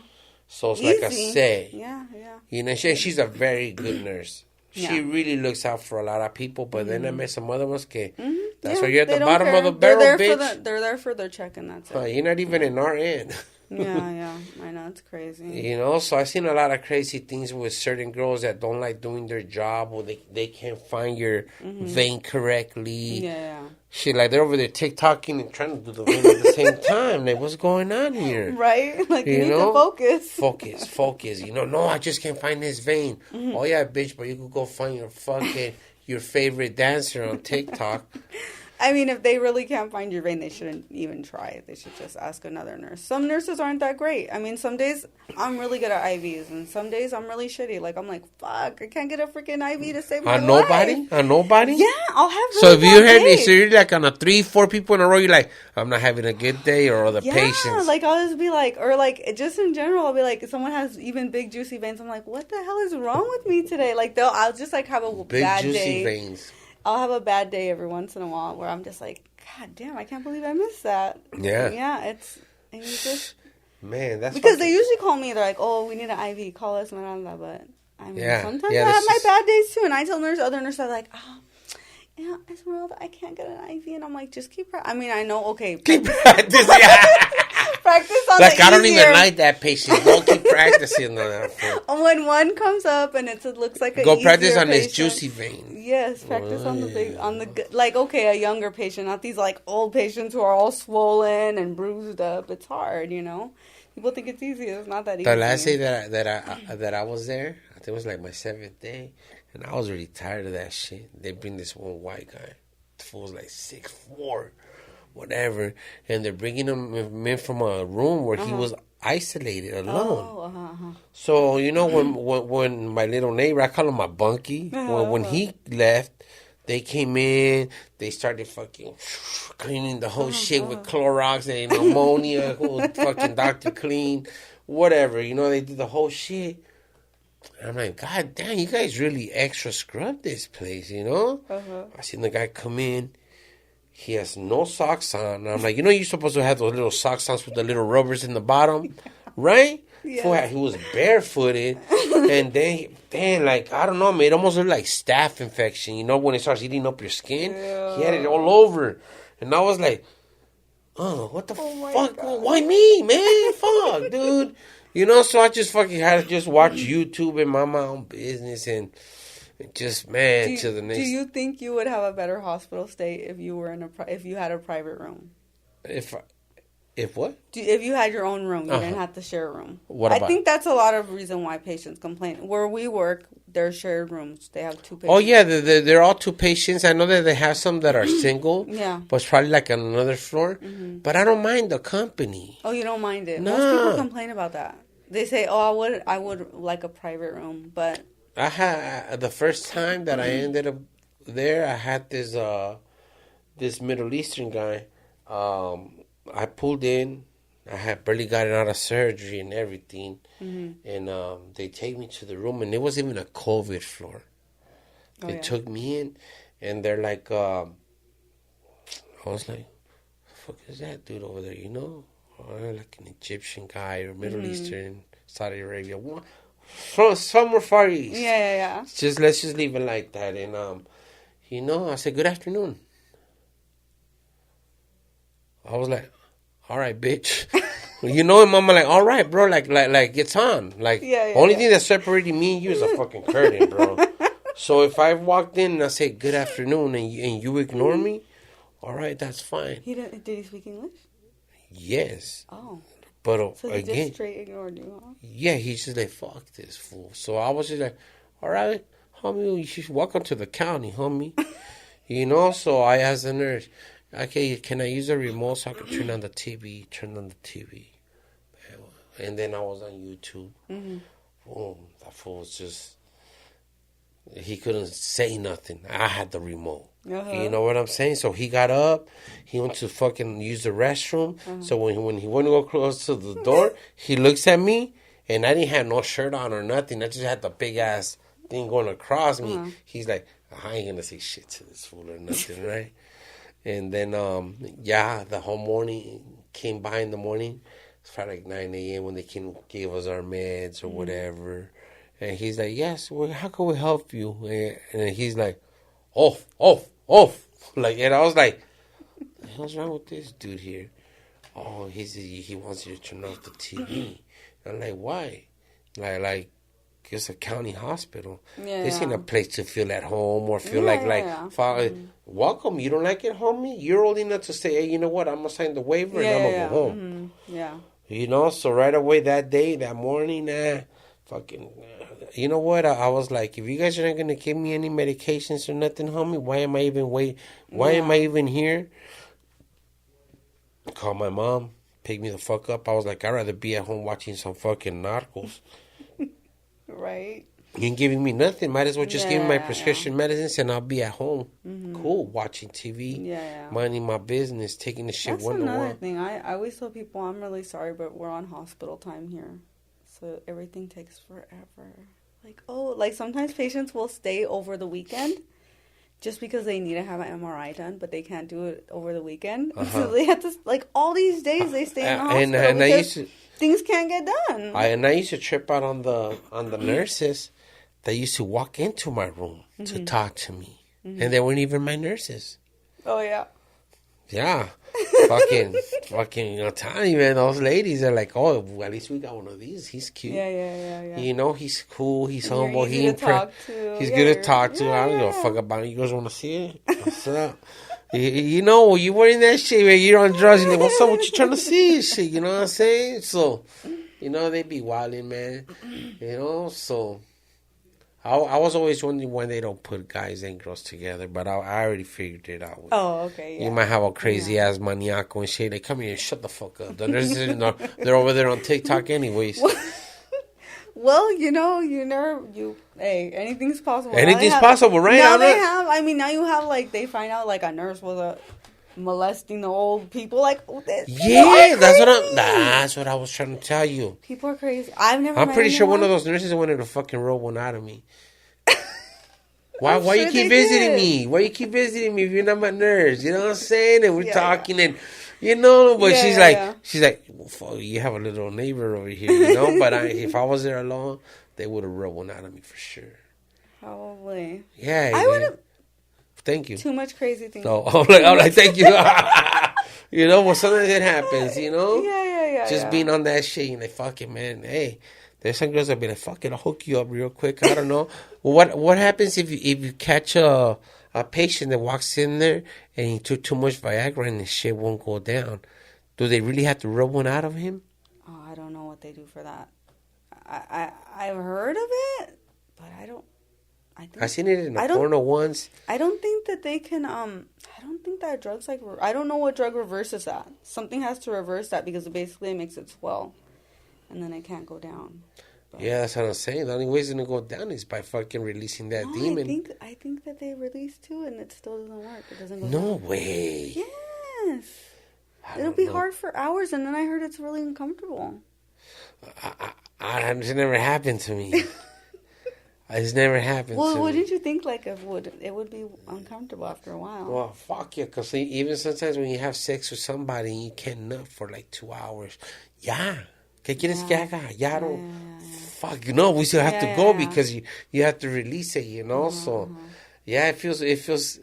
So it's like I say. Yeah. You know, she's a very good nurse. She really looks out for a lot of people, but then I met some other ones. That's why you're at the bottom of the barrel, bitch. They're there for their check, and that's it. You're not even in our end. Yeah. I know, it's crazy. You know, so I've seen a lot of crazy things with certain girls that don't like doing their job, or they can't find your vein correctly. Yeah. Shit, like they're over there TikToking and trying to do the vein at the same time. Like, what's going on here? Right? Like, you need to focus. Focus. You know, no, I just can't find this vein. Oh, yeah, bitch, but you could go find your favorite dancer on TikTok. I mean, if they really can't find your vein, they shouldn't even try it. They should just ask another nurse. Some nurses aren't that great. I mean, some days I'm really good at IVs, and some days I'm really shitty. Like, I'm like, fuck, I can't get a freaking IV to save my life. On nobody? Yeah, I'll have So if you had, days. so you're like on a 3-4 people in a row, you're like, I'm not having a good day, or the patients. Yeah, like I'll just be like, or like just in general, I'll be like, if someone has even big juicy veins, I'm like, what the hell is wrong with me today? Like I'll just like have a big bad juicy day. veins. I'll have a bad day every once in a while where I'm just like, God damn, I can't believe I missed that. Yeah. Yeah, it's just... Man, that's... Because they usually call me, they're like, oh, we need an IV, call Esmeralda, but... I mean, sometimes I have my bad days too, and I tell other nurses, are like, oh, yeah, Esmeralda, I can't get an IV, and I'm like, just keep... I mean, I know, okay. Keep practicing. Practice on like, the I don't easier. even like that patient. Don't keep practicing on that. When one comes up and it looks like a go practice on patient, this juicy vein. Yes, practice on the like, okay, a younger patient, not these like old patients who are all swollen and bruised up. It's hard, you know. People think it's easy. It's not that easy. The last day that I was there, I think it was like my 7th day, and I was really tired of that shit. They bring this one white guy. The fool's like 6'4", whatever, and they're bringing him in from a room where he was isolated, alone. So you know when my little neighbor, I call him my bunkie, when he left, they came in, they started fucking cleaning the whole shit with Clorox and ammonia, whole fucking Dr. Clean, whatever, you know, they did the whole shit. And I'm like, God damn, you guys really extra scrubbed this place, you know? I seen the guy come in. He has no socks on. And I'm like, you know, you're supposed to have those little socks on with the little rubbers in the bottom, right? Yeah. He was barefooted. And then, like, I don't know, man, it almost looked like staph infection. You know, when it starts eating up your skin? Yeah. He had it all over. And I was like, oh, what the fuck? God. Why me, man? Fuck, dude. You know, so I just fucking had to just watch YouTube and mind my own business and... Just to the next. Do you think you would have a better hospital stay if you were if you had a private room? If what? If you had your own room, you didn't have to share a room. What about? I think that's a lot of reason why patients complain. Where we work, they're shared rooms. They have 2 patients. Oh yeah, they're all 2 patients. I know that they have some that are single. Yeah, but it's probably like on another floor. But I don't mind the company. Oh, you don't mind it? No. Most people complain about that. They say, "Oh, I would like a private room," but. I had the first time that I ended up there. I had this Middle Eastern guy. I pulled in. I had barely gotten out of surgery and everything, and they take me to the room, and it was even a COVID floor. They took me in, and they're like, I was like, "The fuck is that dude over there?" You know, or like an Egyptian guy or Middle Eastern, Saudi Arabia. What? From somewhere far east. Yeah. Let's just leave it like that. And you know, I said, "Good afternoon." I was like, "All right, bitch." You know, and Mama like, "All right, bro." Like it's on. Like, only thing that separated me and you is a fucking curtain, bro. So if I walked in and I say good afternoon and you ignore me, all right, that's fine. Did he speak English? Yes. Oh. But so he just straight ignored you, huh? Yeah, he's just like, fuck this fool. So I was just like, all right, homie, you should welcome to the county, homie. You know, so I asked the nurse, okay, can I use a remote so I can turn on the TV? Turn on the TV. And then I was on YouTube. Boom, that fool was just, he couldn't say nothing. I had the remote. You know what I'm saying? So he got up. He went to fucking use the restroom. So when he went to go close to the door, he looks at me, and I didn't have no shirt on or nothing. I just had the big ass thing going across me. He's like, I ain't gonna say shit to this fool or nothing, right? And then the whole morning came by in the morning. It's probably like 9 a.m. when they gave us our meds or whatever. And he's like, yes, well, how can we help you? And he's like, off. Like, and I was like, what the hell's wrong with this dude here? Oh, he wants you to turn off the TV. I'm like, why? Like, it's a county hospital. This ain't a place to feel at home or feel welcome. You don't like it, homie? You're old enough to say, hey, you know what? I'm going to sign the waiver and I'm going to go home. You know, so right away that day, that morning, fucking you know what? I was like, if you guys are not gonna give me any medications or nothing, homie, why am I even Why am I even here? Call my mom, pick me the fuck up. I was like, I'd rather be at home watching some fucking narcos. Right. You ain't giving me nothing. Might as well just give me my prescription medicines and I'll be at home. Cool, watching TV, minding my business, taking the shit one to one. That's another thing. I always tell people, I'm really sorry, but we're on hospital time here. So everything takes forever. Like sometimes patients will stay over the weekend just because they need to have an MRI done, but they can't do it over the weekend. So they have to, all these days they stay in the hospital because things can't get done. I used to trip out on the nurses that used to walk into my room to talk to me. And they weren't even my nurses. Oh, yeah. Yeah. fucking, I'm telling you, man, those ladies are like, oh, well, at least we got one of these. He's cute. Yeah. You know, he's cool. He's humble. He's good to talk to. He's good to talk to. I don't give a fuck about it. You guys want to see it? What's up? You know, you wearing that shit, man. You're on drugs. You're like, what's up? What you trying to see? Shit, you know what I'm saying? So, you know, they be wilding, man. You know, so... I was always wondering why they don't put guys and girls together, but I already figured it out. Okay. Yeah. You might have a crazy ass maniaco and shit. They come here and shut the fuck up. They're over there on TikTok anyways. Well, hey, anything's possible. Anything's possible, right? Now now you have, they find out, a nurse was molesting the old people. That's what I was trying to tell you. People are crazy. I'm pretty sure one of those nurses wanted to fucking roll one out of me. Why you keep visiting me? Why you keep visiting me if you're not my nurse? You know what I'm saying? And we're talking and but she's like, well, you have a little neighbor over here, But if I was there alone, they would have rolled one out of me for sure. Probably. Yeah. I would have. Thank you. Too much crazy things. No, I'm like, thank you. Well, sometimes it happens, Yeah. Just being on that shit, you're like, fuck it, man. Hey, there's some girls that be like, fuck it, I'll hook you up real quick. I don't know. What happens if you catch a patient that walks in there and he took too much Viagra and the shit won't go down? Do they really have to rub one out of him? Oh, I don't know what they do for that. I've heard of it, but I don't. I seen it in a porno once. I don't think that they can. I don't think that drugs I don't know what drug reverses that. Something has to reverse that because it basically makes it swell, and then it can't go down. But yeah, that's what I'm saying. The only way it's gonna go down is by fucking releasing that demon. I think that they release too, and it still doesn't work. It doesn't go. No down. way. Yes. It'll be hard for hours, and then I heard it's really uncomfortable. It's never happened to me. It's never happened to me. Well, wouldn't you think it would be uncomfortable after a while? Well, fuck yeah, because even sometimes when you have sex with somebody and you can't nut for 2 hours, ¿qué quieres que haga? Fuck, we still have to go because you have to release it, So, it feels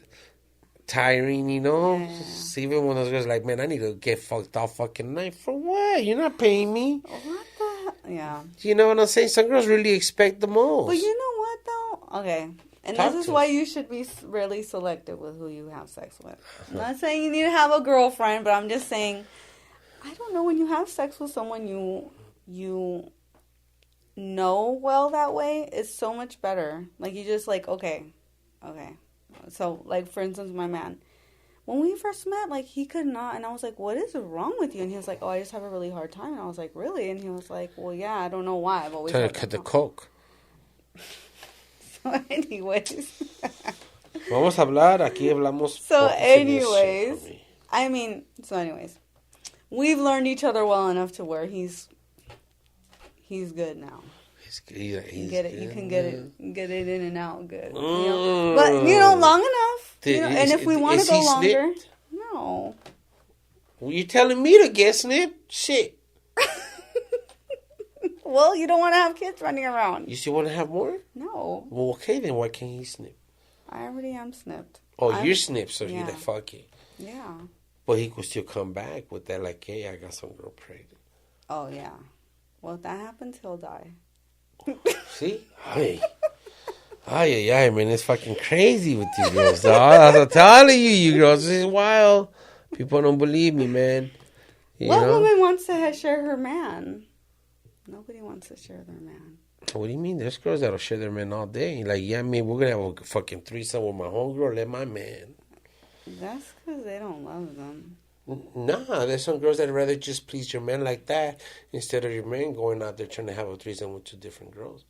tiring, So even when those girls are like, man, I need to get fucked all fucking night. For what? You're not paying me. What the? Yeah. You know what I'm saying? Some girls really expect the most. But you know what, though? Okay. And this is why you should be really selective with who you have sex with. I'm not saying you need to have a girlfriend, but I'm just saying, I don't know, when you have sex with someone you know well that way, it's so much better. You just okay. So, for instance, my man, when we first met, he could not, and I was like, what is wrong with you? And he was like, oh, I just have a really hard time. And I was like, really? And he was like, well, yeah, I don't know why. I've always trying to cut the coke. So, anyways. Vamos a hablar, aquí hablamos. So, anyways, we've learned each other well enough to where he's good now. You can get it in and out good. But long enough. And if we want to go longer, no. Well, you're telling me to get snipped? Shit. Well, you don't want to have kids running around. You still want to have more? No. Well, okay, then why can't he snip? I already am snipped. Oh, you're snipped, so you're like, fuck it. Yeah. But he could still come back with that, hey, I got some girl pregnant. Oh, yeah. Well, if that happens, he'll die. See? Hey. Man, it's fucking crazy with you girls, dog. I'm telling you girls, this is wild. People don't believe me, man. What woman wants to share her man? Nobody wants to share their man. What do you mean? There's girls that'll share their men all day. Like, yeah, I mean, we're going to have a fucking threesome with my homegirl. Let my man. That's because they don't love them. Nah, there's some girls that'd rather just please your man like that instead of your man going out there trying to have a threesome with two different girls.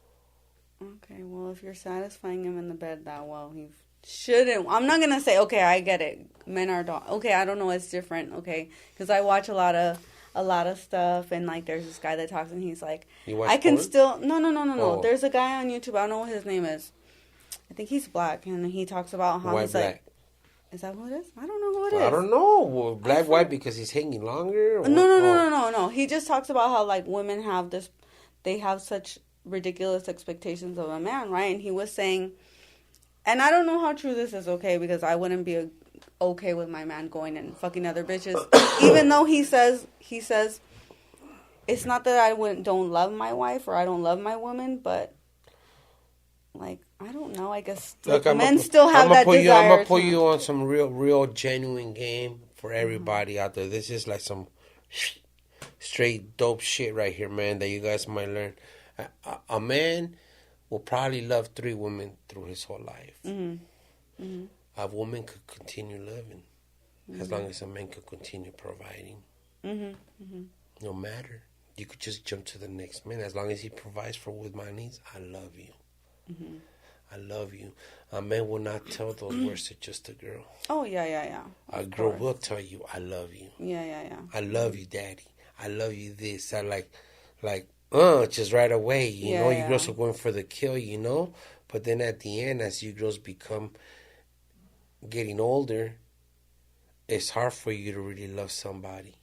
Okay, well, if you're satisfying him in the bed that well, he shouldn't. I'm not going to say, okay, I get it. Men are dogs. Okay, I don't know. It's different. Okay, because I watch a lot of stuff, and like there's this guy that talks, and he's like, I can porn? Still no. Oh. There's a guy on YouTube. I don't know what his name is. I think he's black, and he talks about how he's black. Like, is that who it is? I don't know who it is. I don't know. Well, black, white, because he's hanging longer? Or No. He just talks about how, like, women have this... They have such ridiculous expectations of a man, right? And he was saying... And I don't know how true this is, okay? Because I wouldn't be okay with my man going and fucking other bitches. Even though he says... It's not that I don't love my wife or I don't love my woman, but... Like, I don't know. I guess look, men still have that desire. I'm going to put you on some real genuine game for everybody out there. This is like some straight dope shit right here, man, that you guys might learn. A man will probably love 3 women through his whole life. Mm-hmm. Mm-hmm. A woman could continue loving as long as a man could continue providing. Mm-hmm. Mm-hmm. No matter. You could just jump to the next man. As long as he provides with my needs, I love you. Mm-hmm. I love you. A man will not tell those words to just a girl. Oh, yeah. A girl will tell you, I love you. Yeah. I love you, daddy. I love you this. I like, just right away. You know, you girls are going for the kill, you know. But then at the end, as you girls become getting older, it's hard for you to really love somebody.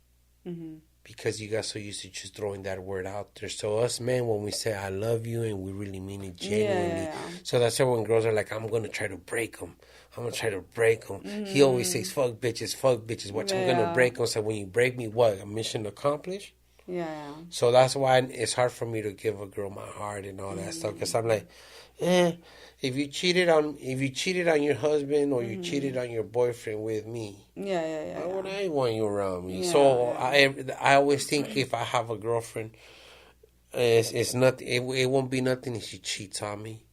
Mm-hmm. Because you got so used to just throwing that word out there. So us men, when we say I love you, and we really mean it genuinely. Yeah. So that's why when girls are like, I'm going to try to break him. Mm-hmm. He always says, fuck bitches. Watch, I'm going to break him. So when you break me, what? A mission accomplished? Yeah. So that's why it's hard for me to give a girl my heart and all that stuff. Because I'm like, if you cheated on your husband or you cheated on your boyfriend with me, why would I want you around me? So I always think if I have a girlfriend, it's nothing. It won't be nothing if she cheats on me.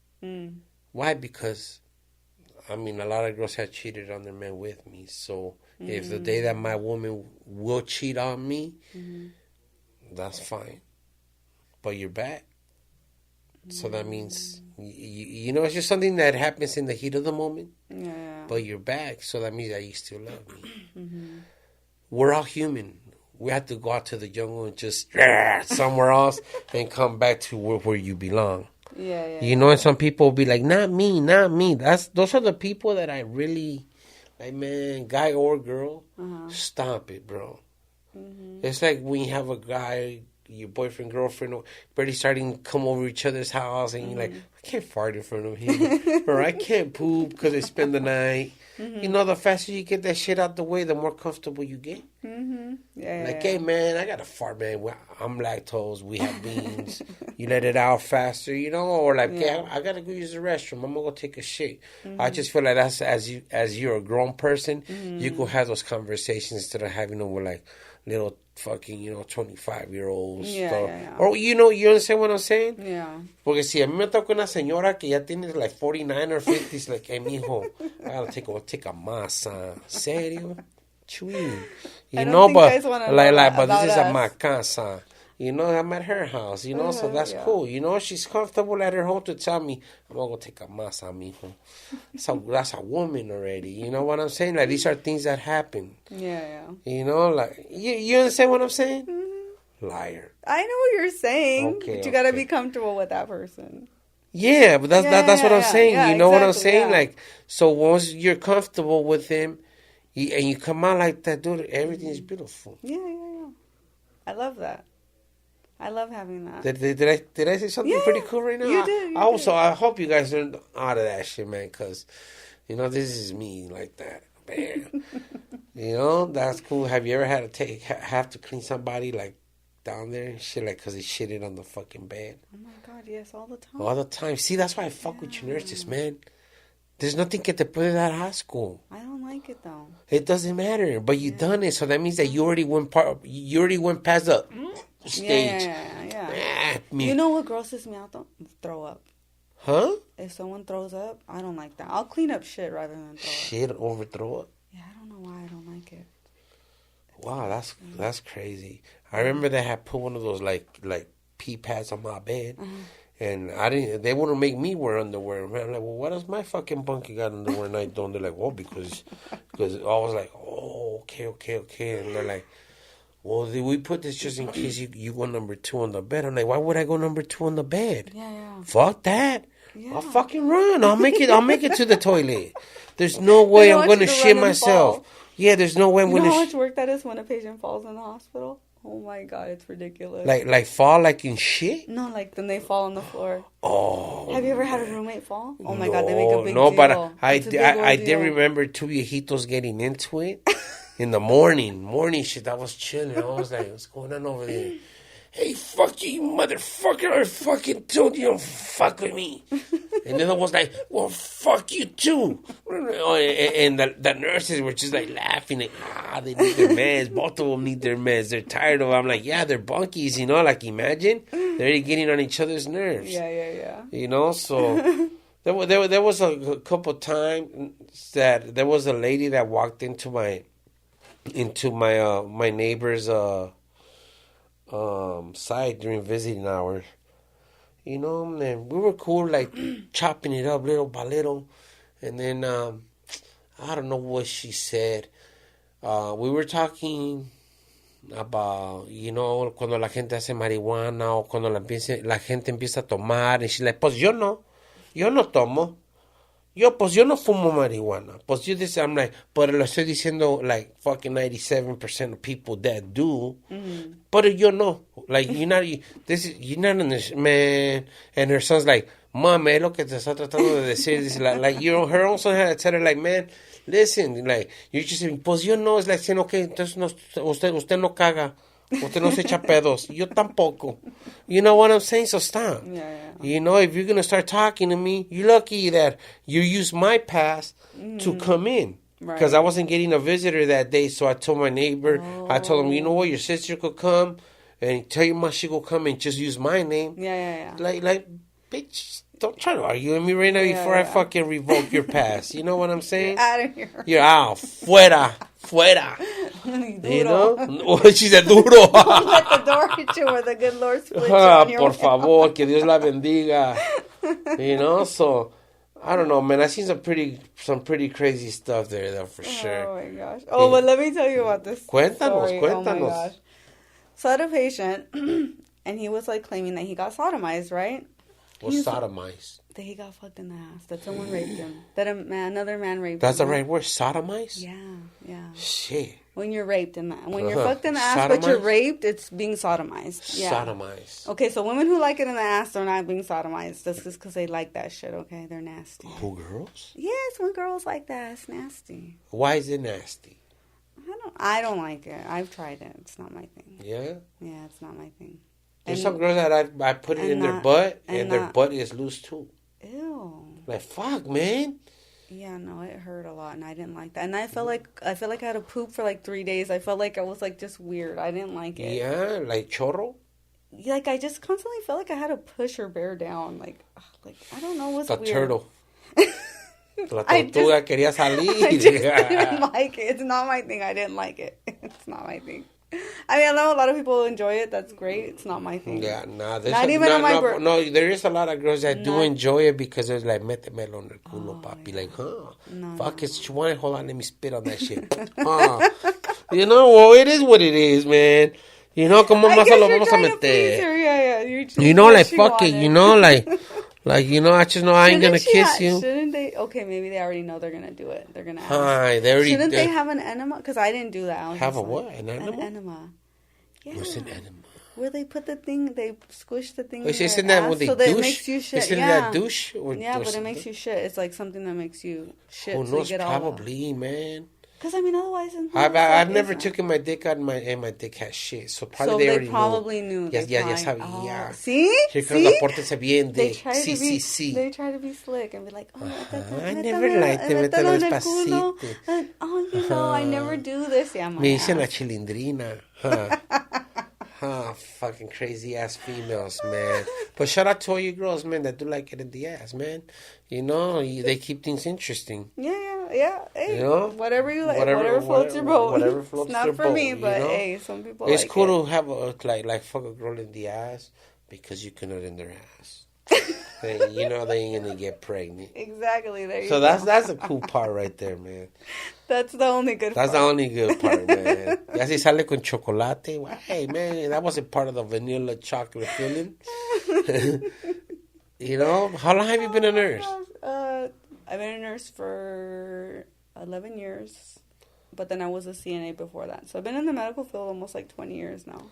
Why? Because I mean, a lot of girls have cheated on their men with me. So if the day that my woman will cheat on me, that's fine. But you're back. So that means, you know, it's just something that happens in the heat of the moment. Yeah. But you're back, so that means that you still love me. Mm-hmm. We're all human. We have to go out to the jungle and just somewhere else and come back to where you belong. Yeah. You know, and some people will be like, not me. Those are the people that I really, like, man, guy or girl, stop it, bro. Mm-hmm. It's like when you have a guy, your boyfriend, girlfriend, barely starting to come over each other's house, and you're like, I can't fart in front of him, or I can't poop because they spend the night. Mm-hmm. You know, the faster you get that shit out the way, the more comfortable you get. Mm-hmm. Hey, man, I got to fart, man. I'm lactose. We have beans. You let it out faster, you know? Or like, I got to go use the restroom. I'm going to go take a shit. Mm-hmm. I just feel like that's, as you're a grown person, you go have those conversations instead of having them with, like, little fucking, 25-year-olds. Or, you understand what I'm saying? Yeah. Porque si a mí me toca una señora que ya tiene like 49 or 50, it's like, hey, mijo, I gotta take a masa. Serio? Chui. But this is at my casa. I'm at her house, so that's cool. She's comfortable at her home to tell me, I'm going to go take a masa, mijo. That's a woman already. You know what I'm saying? Like, these are things that happen. Yeah. Like, you understand what I'm saying? Mm-hmm. Liar. I know what you're saying, but you got to be comfortable with that person. Yeah, but that's what I'm saying. You know what I'm saying? Like, so once you're comfortable with him, and you come out like that, dude, everything is beautiful. Yeah. I love that. I love having that. Did I say something pretty cool right now? You did. I hope you guys learned out of that shit, man, because, this is me like that. Bam. That's cool. Have you ever had to have to clean somebody, like, down there and shit, like, because he shitted on the fucking bed? Oh, my God, yes, all the time. All the time. See, that's why I fuck with you nurses, man. There's nothing que te puede dar asco. I don't like it, though. It doesn't matter, but you done it, so that means that you already went past the stage. Yeah. slap me. You know what grosses me out though? Throw up. Huh? If someone throws up, I don't like that. I'll clean up shit rather than throw up. Shit over throw up? Yeah, I don't know why I don't like it. Wow, that's crazy. I remember they had put one of those like pee pads on my bed, and I didn't. They wouldn't make me wear underwear. Man, I'm like, well, what does my fucking bunkie got underwear and I don't? They're like, well, because I was like, oh, okay, and they're like, well, we put this just in case you go number 2 on the bed. I'm like, why would I go number 2 on the bed? Yeah. Fuck that. Yeah. I'll fucking run. I'll make it to the toilet. There's no way I'm gonna shit myself. Yeah, there's no way I'm gonna. You know how much work that is when a patient falls in the hospital? Oh my god, it's ridiculous. Like fall like in shit? No, like then they fall on the floor. Oh. Have you ever had a roommate fall? Oh my god, they make a big deal. No, but I did remember 2 viejitos getting into it in the morning shit. I was chilling. I was like, what's going on over there? Hey, fuck you motherfucker. I fucking told you don't fuck with me. And then I was like, well, fuck you too. And the nurses were just like laughing. Like, they need their meds. Both of them need their meds. They're tired of it. I'm like, yeah, they're bunkies, like imagine. They're already getting on each other's nerves. Yeah. So there was a couple times that there was a lady that walked into my neighbor's side during visiting hours. And we were cool, like chopping it up little by little. And then I don't know what she said. We were talking about, cuando la gente hace marihuana o cuando la gente empieza a tomar. And she's like, pues yo no tomo. Yo no fumo marihuana. Pues yo dice, I'm like, but lo estoy diciendo like fucking 97% of people that do. Mm-hmm. But yo no. Like, you're not in this, man. And her son's like, Mom, es lo que te está tratando de decir. Dice, like, her own son had to tell her, like, man, listen, like, you're just saying, pues yo no. It's like saying, okay, entonces usted no caga. Usted no se echa pedos. Yo tampoco. You know what I'm saying? So stop. Yeah. If you're going to start talking to me, you're lucky that you use my pass to come in. Because I wasn't getting a visitor that day. So I told my neighbor, I told him, you know what? Your sister could come and tell your mom she could come and just use my name. Yeah. Like, bitch, don't try to argue with me right now before I fucking revoke your pass. You know what I'm saying? You're out of here. You're out. Fuera. You know? She said, duro. Don't let the door hit you where the good Lord split you on your Por favor, que Dios la bendiga. So, I don't know, man. I seen some pretty crazy stuff there, though, for sure. Oh, my gosh. Oh, but let me tell you about this Cuéntanos. Oh, my gosh. So I had a patient, and he was, like, claiming that he got sodomized, right? What's sodomized? That he got fucked in the ass. That someone raped him. That another man raped him. That's the right word? Sodomized? Yeah. Shit. When you're raped in that. When you're fucked in the ass, but you're raped, it's being sodomized. Yeah. Sodomized. Okay, so women who like it in the ass, they're not being sodomized. That's just because they like that shit, okay? They're nasty. Who, girls? Yes, when girls like that, it's nasty. Why is it nasty? I don't like it. I've tried it. It's not my thing. Yeah? Yeah, it's not my thing. There's some girls that I put it in their butt, and their butt is loose, too. Ew. Like, fuck, man. Yeah, no, it hurt a lot, and I didn't like that. And I felt like I had to poop for like 3 days. I felt like I was like just weird. I didn't like it. Yeah, like chorro. Like I just constantly felt like I had to push or bear down. Like I don't know what's weird. The turtle. La tortuga quería salir. I just didn't like it. It's not my thing. I didn't like it. It's not my thing. I mean, I know a lot of people enjoy it. That's great. It's not my thing. Yeah, not even on my birthday. No, there is a lot of girls that do enjoy it because it's like, métemelo en el culo, papi. Like, fuck it. You want it? Hold on, let me spit on that shit. Well, it is what it is, man. Como más lo vamos a meter. Yeah. Like, fuck it. I just know I ain't gonna kiss you. Shouldn't they? Okay, maybe they already know they're gonna do it. They're gonna ask. Shouldn't they have an enema? Because I didn't do that. Have a what? An enema? An enema. Yeah. What's an enema? Where they put the thing, they squish the thing. Isn't that when they so douche? That it makes you shit. Isn't that douche? But it makes you shit. It's like something that makes you shit. Who knows? Probably, man. Because I mean, otherwise, I've never taken my dick out, and my dick has shit. So probably they already knew. Ya sabía. See? Here comes the Portense Biennn. Sí. They try to be slick and be like, I never liked it. Mételo despacito. I never do this. Yeah, me dicen la chilindrina. Fucking crazy ass females, man. But shout out to all you girls, man, that do like it in the ass, man. You know, they keep things interesting. Yeah. Hey, you know, whatever you like, whatever floats your boat. Whatever floats it's not their for boat, me, but you know? hey, some people. It's like cool it. to have like fuck a girl in the ass because you can nut in their ass. You know they ain't gonna get pregnant. Exactly. There you go. go. So that's a cool part right there, man. That's the only good That's part. the only good part, man. Ya si sale con chocolate. Hey, man, that wasn't part of the vanilla chocolate filling. You know? How long have you been a nurse? I've been a nurse for 11 years. But then I was a CNA before that. So I've been in the medical field almost like 20 years now.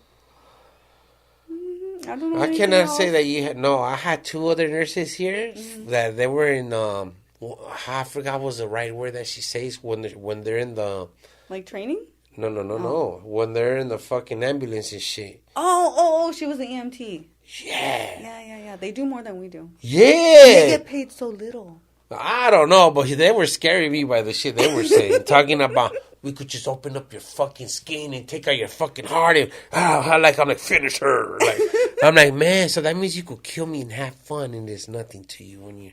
I don't know. I cannot say that you had. No, I had two other nurses here that they were in. I forgot what was the right word that she says when they're in the. Like training? No. When they're in the fucking ambulance and shit. Oh, she was the EMT. Yeah. Yeah. They do more than we do. Yeah. They get paid so little. I don't know, but they were scaring me by the shit they were saying. Talking about, we could just open up your fucking skin and take out your fucking heart and, I'm like, finish her. Like, I'm like, man, so that means you could kill me and have fun and there's nothing to you when you,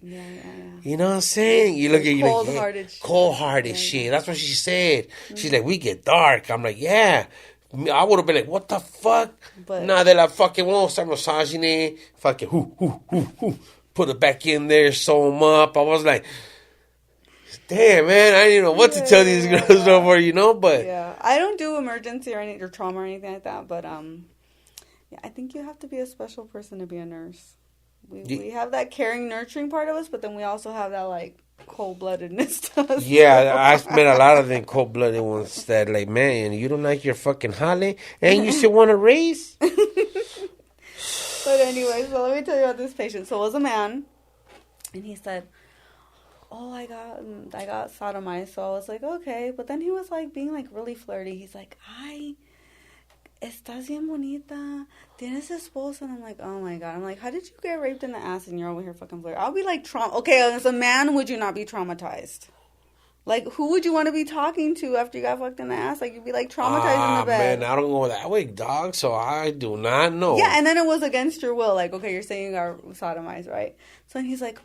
you know what I'm saying? You look at you cold-hearted shit. Cold-hearted shit. That's what she said. She's like, we get dark. I'm like, yeah. I would have been like, what the fuck? But, nah, they're like, fucking, won't start massaging it. Fucking, whoo. Put it back in there, sew them up. I was like, damn, man, I didn't know what to tell these girls no more, you know? But yeah, I don't do emergency or trauma or anything like that. But yeah, I think you have to be a special person to be a nurse. We have that caring, nurturing part of us, but then we also have that like cold-bloodedness to us. Yeah, I met a lot of them cold-blooded ones that like, man, you don't like your fucking holly, and you still want to raise. But anyway, so let me tell you about this patient. So it was a man, and he said, oh, I got sodomized. So I was like, okay. But then he was like being like really flirty. He's like, ay, estás bien bonita. Tienes esposa. And I'm like, oh my God. I'm like, how did you get raped in the ass and you're over here fucking flirting? I'll be like, okay, as a man, would you not be traumatized? Like, who would you want to be talking to after you got fucked in the ass? Like, you'd be, like, traumatized in the bed. Man, I don't go that way, dog, so I do not know. Yeah, and then it was against your will. Like, okay, you're saying you got sodomized, right? So he's like,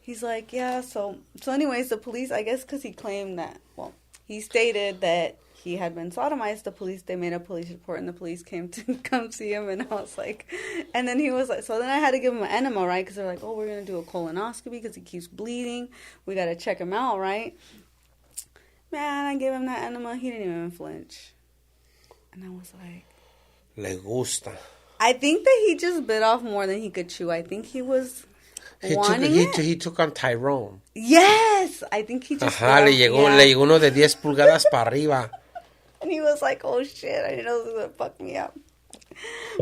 he's like, yeah, so anyways, the police, I guess because he claimed that, well, he stated that he had been sodomized. They made a police report, and the police came to come see him, and I was like, and then he was like, so then I had to give him an enema, right? Because they're like, oh, we're going to do a colonoscopy because he keeps bleeding. We got to check him out, right? Man, I gave him that enema. He didn't even flinch. And I was like, Le gusta. I think that he just bit off more than he could chew. I think he was wanting it. He took on Tyrone. Yes! I think he just le llegó uno de 10 pulgadas para arriba. And he was like, oh shit, I didn't know this was going to fuck me up.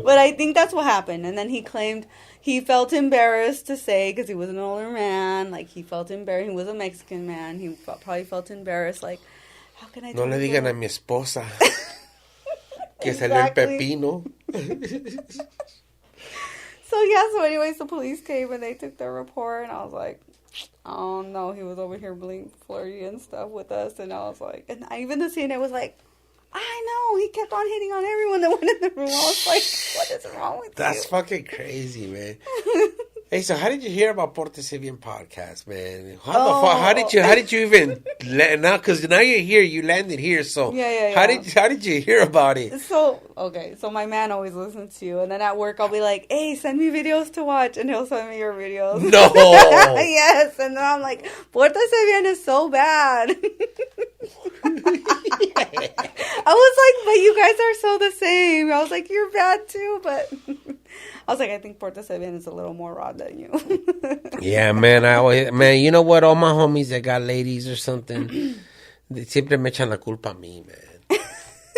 But I think that's what happened. And then he claimed he felt embarrassed to say, because he was an older man, like he felt embarrassed. He was a Mexican man. He probably felt embarrassed, like, how can I do No le digan a mi esposa que salió el pepino. So anyways, the police came and they took their report, and I was like, oh no, he was over here being flirty and stuff with us, and I was like, and even the CNA was like, I know, he kept on hitting on everyone that went in the room. I was like, what is wrong with you? That's fucking crazy, man. Hey, so how did you hear about Portense Biennn podcast, man? How did you even now? Because now you're here, you landed here. So yeah. How did you hear about it? So my man always listens to you, and then at work I'll be like, hey, send me videos to watch, and he'll send me your videos. No. Yes, and then I'm like, Portense Biennn is so bad. I was like, but you guys are so the same. I was like, you're bad too, but I was like, I think Portense Biennn is a little more raw than you. Yeah, man, you know what? All my homies that got ladies or something, they siempre me echan la culpa a mí, man.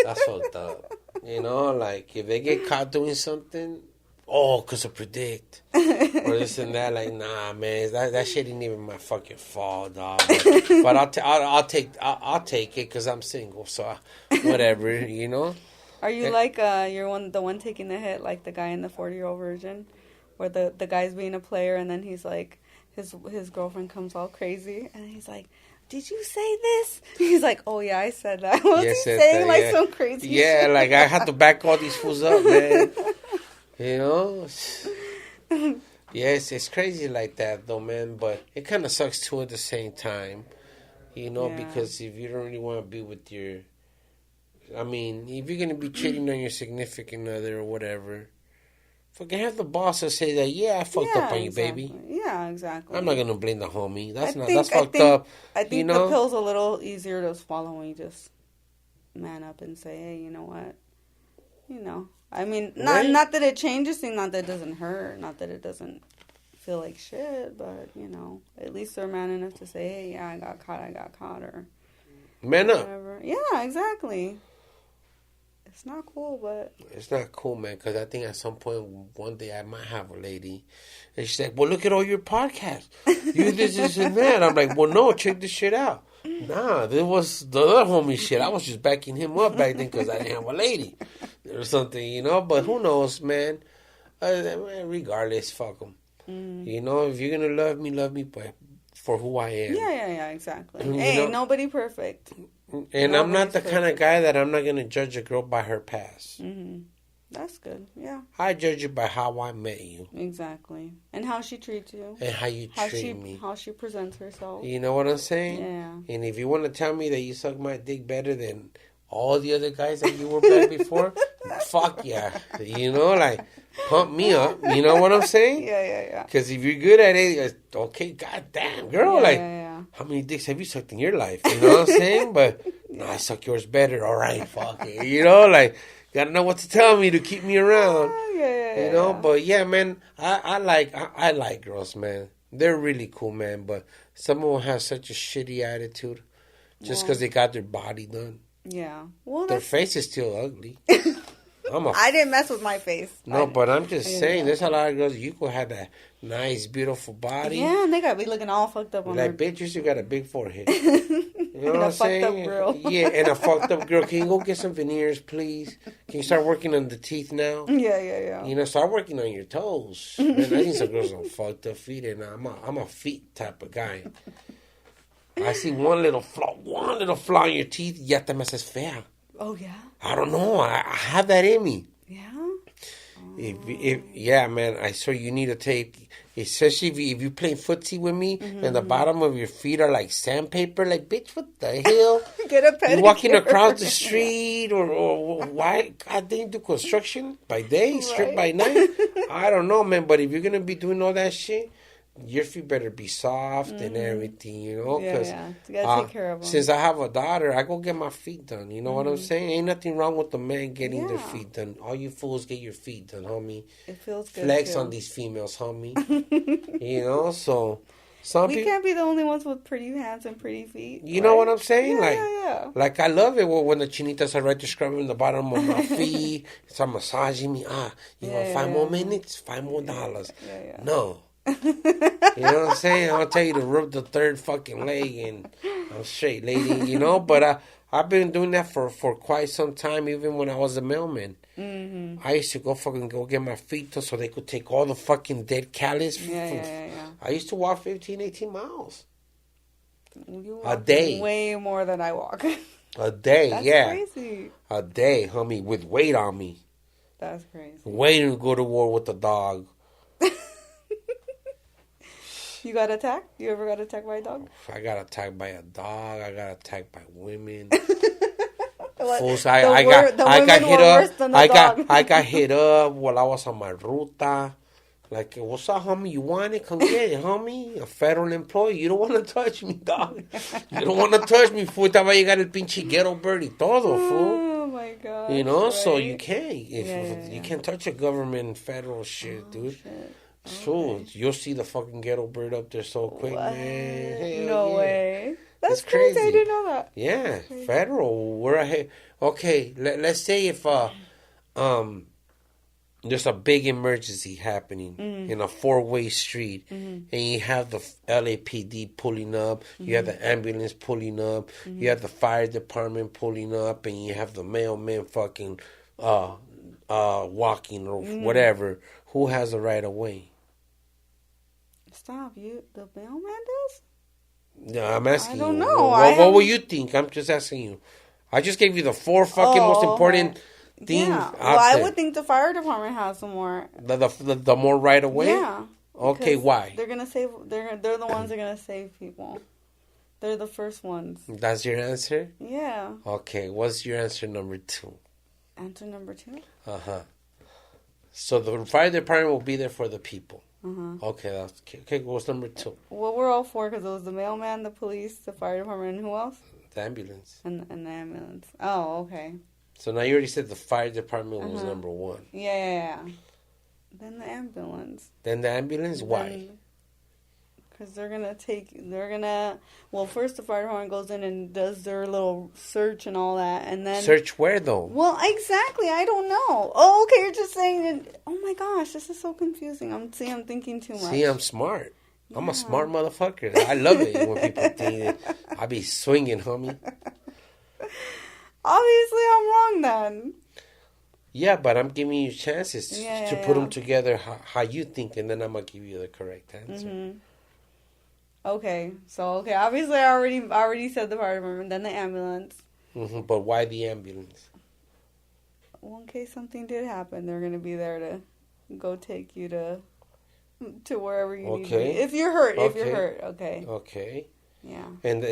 That's fucked up. You know, like, if they get caught doing something, because of Predikt. Or this and that, like, nah, man, that shit ain't even my fucking fault, dog. But I'll take it because I'm single, so whatever, you know? Are you like you're the one taking the hit, like the guy in the 40-year-old version, where the guy's being a player and then he's like his girlfriend comes all crazy and he's like, did you say this? He's like, oh, yeah, I said that. Was he said saying that, like yeah. some crazy Yeah, shit? like I had to back all these fools up, man. You know? Yes, it's crazy like that, though, man. But it kind of sucks, too, at the same time. You know, Yeah. because if you don't really want to be with your... I mean, if you're going to be cheating on your significant other or whatever... Fucking have the boss to say that, yeah, I fucked up on you, baby. Yeah, exactly. I'm not going to blame the homie. That's fucked up. up. I think you know? the pill's a little easier to swallow when you just man up and say, hey, you know what? You know. I mean, not that it changes things, not that it doesn't hurt, not that it doesn't feel like shit, but, you know, at least they're man enough to say, hey, yeah, I got caught, or man whatever. up. Yeah, exactly. It's not cool, but... It's not cool, man, because I think at some point, one day, I might have a lady. And she's like, well, look at all your podcasts. You this, and that. I'm like, well, no, check this shit out. Nah, this was the other homie shit. I was just backing him up back then because I didn't have a lady or something, you know? But who knows, man? Regardless, fuck them. You know, if you're going to love me for who I am. Yeah, exactly. Hey, nobody perfect. And I'm not the kind of guy that I'm not going to judge a girl by her past. Mm-hmm. That's good, yeah. I judge you by how I met you. Exactly. And how she treats you. And how you treat me. How she presents herself. You know what I'm saying? Yeah. And if you want to tell me that you suck my dick better than all the other guys that you were bad before, fuck yeah. You know, like, pump me up. You know what I'm saying? Yeah. Because if you're good at it, okay, goddamn, girl, Yeah. how many dicks have you sucked in your life? You know what I'm saying? But, no, I suck yours better. All right, fuck it. You know, like, gotta know what to tell me to keep me around. Yeah. You know, but yeah, man, I like girls, man. They're really cool, man. But some of them have such a shitty attitude just because they got their body done. Yeah. Well, their face is still ugly. I didn't mess with my face. No, but I'm just saying, there's a lot of girls, you could have that nice, beautiful body. Yeah, and they got to be looking all fucked up on like, bitch, you still got a big forehead. You know what I'm saying? And a fucked up girl. Yeah, and a fucked up girl. Can you go get some veneers, please? Can you start working on the teeth now? Yeah. You know, start working on your toes. Man, I think some girls on fucked up feet, and I'm a feet type of guy. I see one little flaw in your teeth, ya te me haces fea. Oh, yeah? I don't know. I have that in me. Yeah? Yeah, man, I swear you need to take, especially if you play footsie with me, and the bottom of your feet are like sandpaper, like, bitch, what the hell? Get a pedicure. You walking across the street, or why? God, they do construction by day, strip by night? I don't know, man, but if you're going to be doing all that shit, your feet better be soft and everything, you know? Yeah. You gotta take care of them. Since I have a daughter, I go get my feet done. You know what I'm saying? Ain't nothing wrong with the man getting their feet done. All you fools get your feet done, homie. It feels good. Flex on these females, homie. You know, so we can't be the only ones with pretty hands and pretty feet. You know what I'm saying? Yeah. Like, I love it when the chinitas are right there scrubbing the bottom of my feet. Start massaging me. You want 5 more minutes? $5 more. Yeah. No. You know what I'm saying? I'll tell you to rub the third fucking leg and I'm straight, lady. You know, but I've been doing that for quite some time, even when I was a mailman. Mm-hmm. I used to go get my feet done so they could take all the fucking dead callus. Yeah. I used to walk 15, 18 miles. A day. Way more than I walk. A day, That's crazy. A day, homie, with weight on me. That's crazy. Waiting to go to war with the dog. You got attacked? You ever got attacked by a dog? I got attacked by a dog. I got attacked by women. Fools, I got hit up while I was on my ruta. Like, what's up, homie? You want it? Come get it, homie. A federal employee. You don't want to touch me, dog. You don't want to touch me, fool. Te va a llegar el pinche ghetto bird y todo, fool. Oh, my God. You know, right? so you can't. You can't touch a government federal shit, dude. Shit. So you'll see the fucking ghetto bird up there so quick, what? man. Hell no yeah. way. That's it's crazy. I didn't know that. Yeah, federal. We're ahead. Okay, let's say if there's a big emergency happening in a 4-way street, and you have the LAPD pulling up, you have the ambulance pulling up, you have the fire department pulling up, and you have the mailman fucking walking or whatever. Who has the right of way? Stop, the mailman does? No, I'm asking you. I don't know. What will you think? I'm just asking you. I just gave you the 4 fucking most important things out I there. would think the fire department has some more. The more right away? Yeah. Okay, why? They're gonna save. They're the ones that are gonna save people. They're the first ones. That's your answer? Yeah. Okay, what's your answer number 2? Answer number 2? Uh-huh. So the fire department will be there for the people. Uh-huh. Okay, what's number 2? Well, we're all 4 because it was the mailman, the police, the fire department, and who else? The ambulance. And the ambulance. Oh, okay. So now you already said the fire department was number 1. Yeah. Then the ambulance. Then the ambulance? Why? Because well, first the fire department goes in and does their little search and all that, and then... Search where, though? Well, exactly, I don't know. Oh, okay, you're just saying... Oh my gosh, this is so confusing. I'm thinking too much. See, I'm smart. Yeah. I'm a smart motherfucker. I love it when people think that I be swinging, homie. Obviously, I'm wrong then. Yeah, but I'm giving you chances to put them together how you think, and then I'm going to give you the correct answer. Mm-hmm. Okay, obviously I already said the fire department, then the ambulance. Mm-hmm. But why the ambulance? Well, in case something did happen, they're going to be there to go take you to wherever you need to be. If you're hurt, okay. Okay. Yeah. And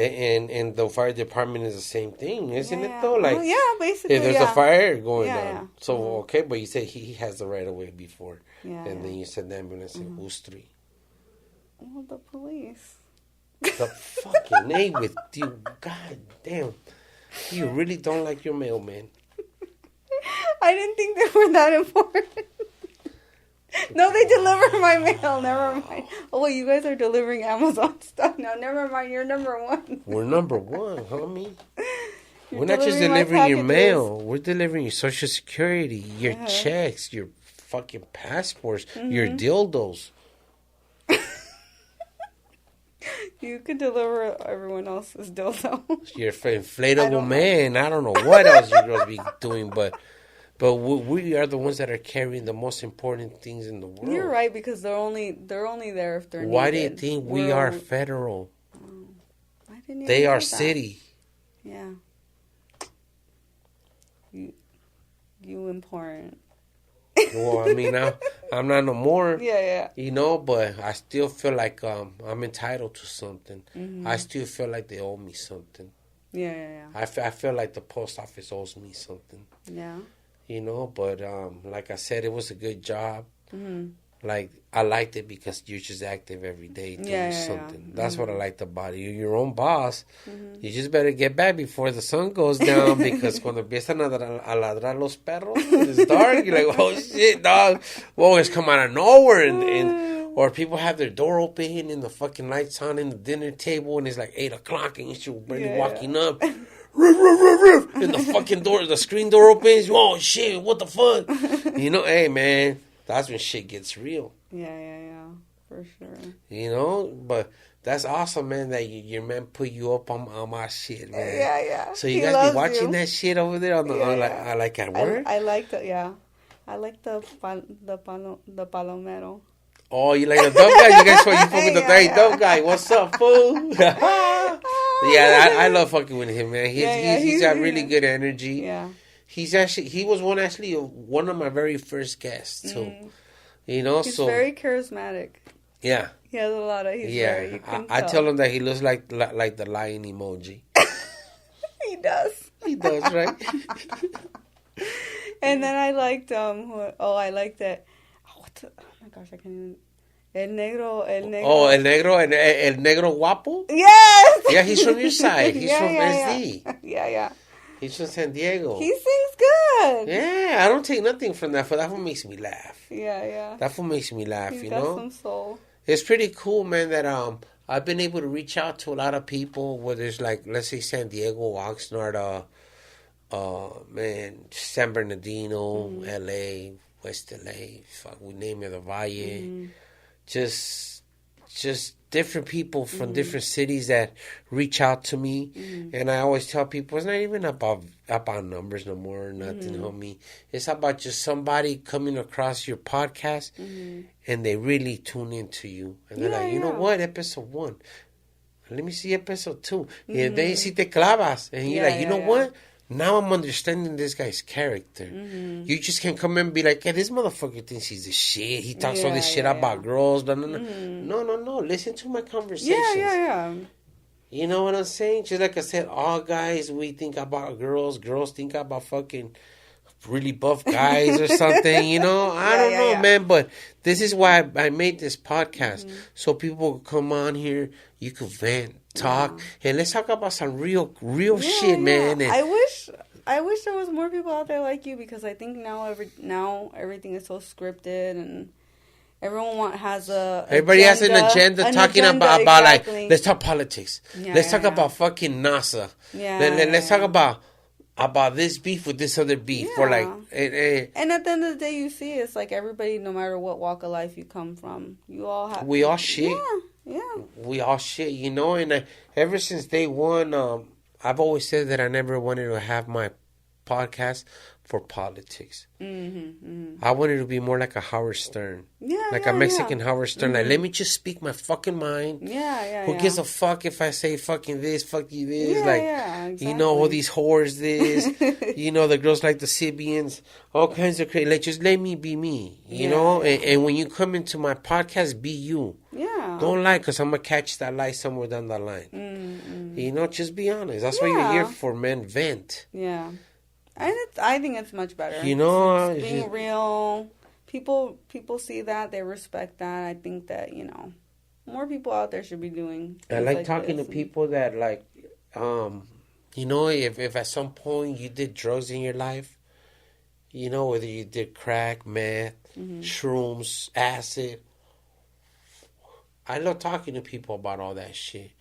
the fire department is the same thing, isn't it, though? Like, well, basically, if there's a fire going on. Yeah. So, okay, but you said he has the right of way before. Yeah. And then you said the ambulance, and who's 3? Well, the police. The fucking name with you. God damn. You really don't like your mailman. I didn't think they were that important. No, they deliver my mail. Never mind. Oh, wait, you guys are delivering Amazon stuff now. Never mind. You're number 1. We're number 1, homie. We're not just delivering your mail. We're delivering your Social Security, your checks, your fucking passports, your dildos. You could deliver everyone else's dildo. Your inflatable man. I don't know what else you're going to be doing, but we are the ones that are carrying the most important things in the world. You're right, because they're only there if they're Why needed. do you think we are federal? I didn't even they know are that. city. Yeah. You important. Well, I mean, I'm not no more. Yeah. You know, but I still feel like I'm entitled to something. Mm-hmm. I still feel like they owe me something. Yeah. I feel like the post office owes me something. Yeah. You know, but like I said, it was a good job. Mm-hmm. Like, I liked it because you're just active every day doing something. Yeah. That's what I liked about it. You're your own boss. Mm-hmm. You just better get back before the sun goes down, because cuando empiezan a ladrar los perros, it's dark. You're like, oh shit, dog. Well, it's come out of nowhere. And or people have their door open and the fucking lights on in the dinner table, and it's like 8 o'clock and you're barely walking up. And the fucking door, the screen door opens. Oh shit, what the fuck? You know, hey man. That's when shit gets real. Yeah, for sure. You know, but that's awesome, man, that your man put you up on my shit, man. Yeah. So you guys be watching that shit over there on the like at work? I like the I like the palomero. Oh, you like the dove guy? You guys fucking the dove guy. What's up, fool? Yeah, I love fucking with him, man. He's got really good energy. Yeah. He was one of my very first guests too. You know, he's very charismatic. Yeah. He has a lot of. I tell him that he looks like the lion emoji. He does. He does, right? And then I liked I liked that. Oh my gosh, I can't even. El negro. Oh, el negro guapo? Yes! Yeah, he's from your side. He's from SD. Yeah. He's from San Diego. He sings good. Yeah, I don't take nothing from that. That one makes me laugh. Yeah. That one makes me laugh, He's you got know? some soul. It's pretty cool, man, that I've been able to reach out to a lot of people, whether it's like, let's say, San Diego, Oxnard, San Bernardino, LA, West LA, we name it, the Valle. Just different people from different cities that reach out to me. And I always tell people, it's not even about numbers no more or nothing, homie. It's about just somebody coming across your podcast and they really tune into you. And they're like, you know what, episode 1. let me see episode 2. And then si te clavas. And you're like, you know what? Now I'm understanding this guy's character. You just can't come and be like, hey, this motherfucker thinks he's the shit. He talks all this shit about girls. Blah, blah, blah. No. Listen to my conversations. Yeah. You know what I'm saying? Just like I said, all guys, we think about girls. Girls think about fucking really buff guys or something, you know? I don't know, man. But this is why I made this podcast. So people come on here, you can vent, talk, and let's talk about some real shit, man. And I wish there was more people out there like you, because I think now everything is so scripted, and everyone has everybody has an agenda talking about like, let's talk politics. Let's talk about fucking NASA. Let's talk about this beef with this other beef. Or like, and at the end of the day, you see, it's like everybody, no matter what walk of life you come from, we all shit. We all shit, you know. And ever since day one, I've always said that I never wanted to have my podcast for politics. I wanted to be more like a Howard Stern, like a Mexican Howard Stern. Like, let me just speak my fucking mind. Who gives a fuck if I say fucking this, fuck you this? Exactly. You know, all these whores this. You know, the girls like the Sibians, all kinds of crazy. Like, just let me be me, you know? And when you come into my podcast, be you. Don't lie, because I'm going to catch that lie somewhere down the line. You know, just be honest. That's what you're here for, man. Vent. And I think it's much better. You know, it's being real. People see that, they respect that. I think that, you know, more people out there should be doing. I like talking to people that, like, you know, if at some point you did drugs in your life, you know, whether you did crack, meth, shrooms, acid. I love talking to people about all that shit.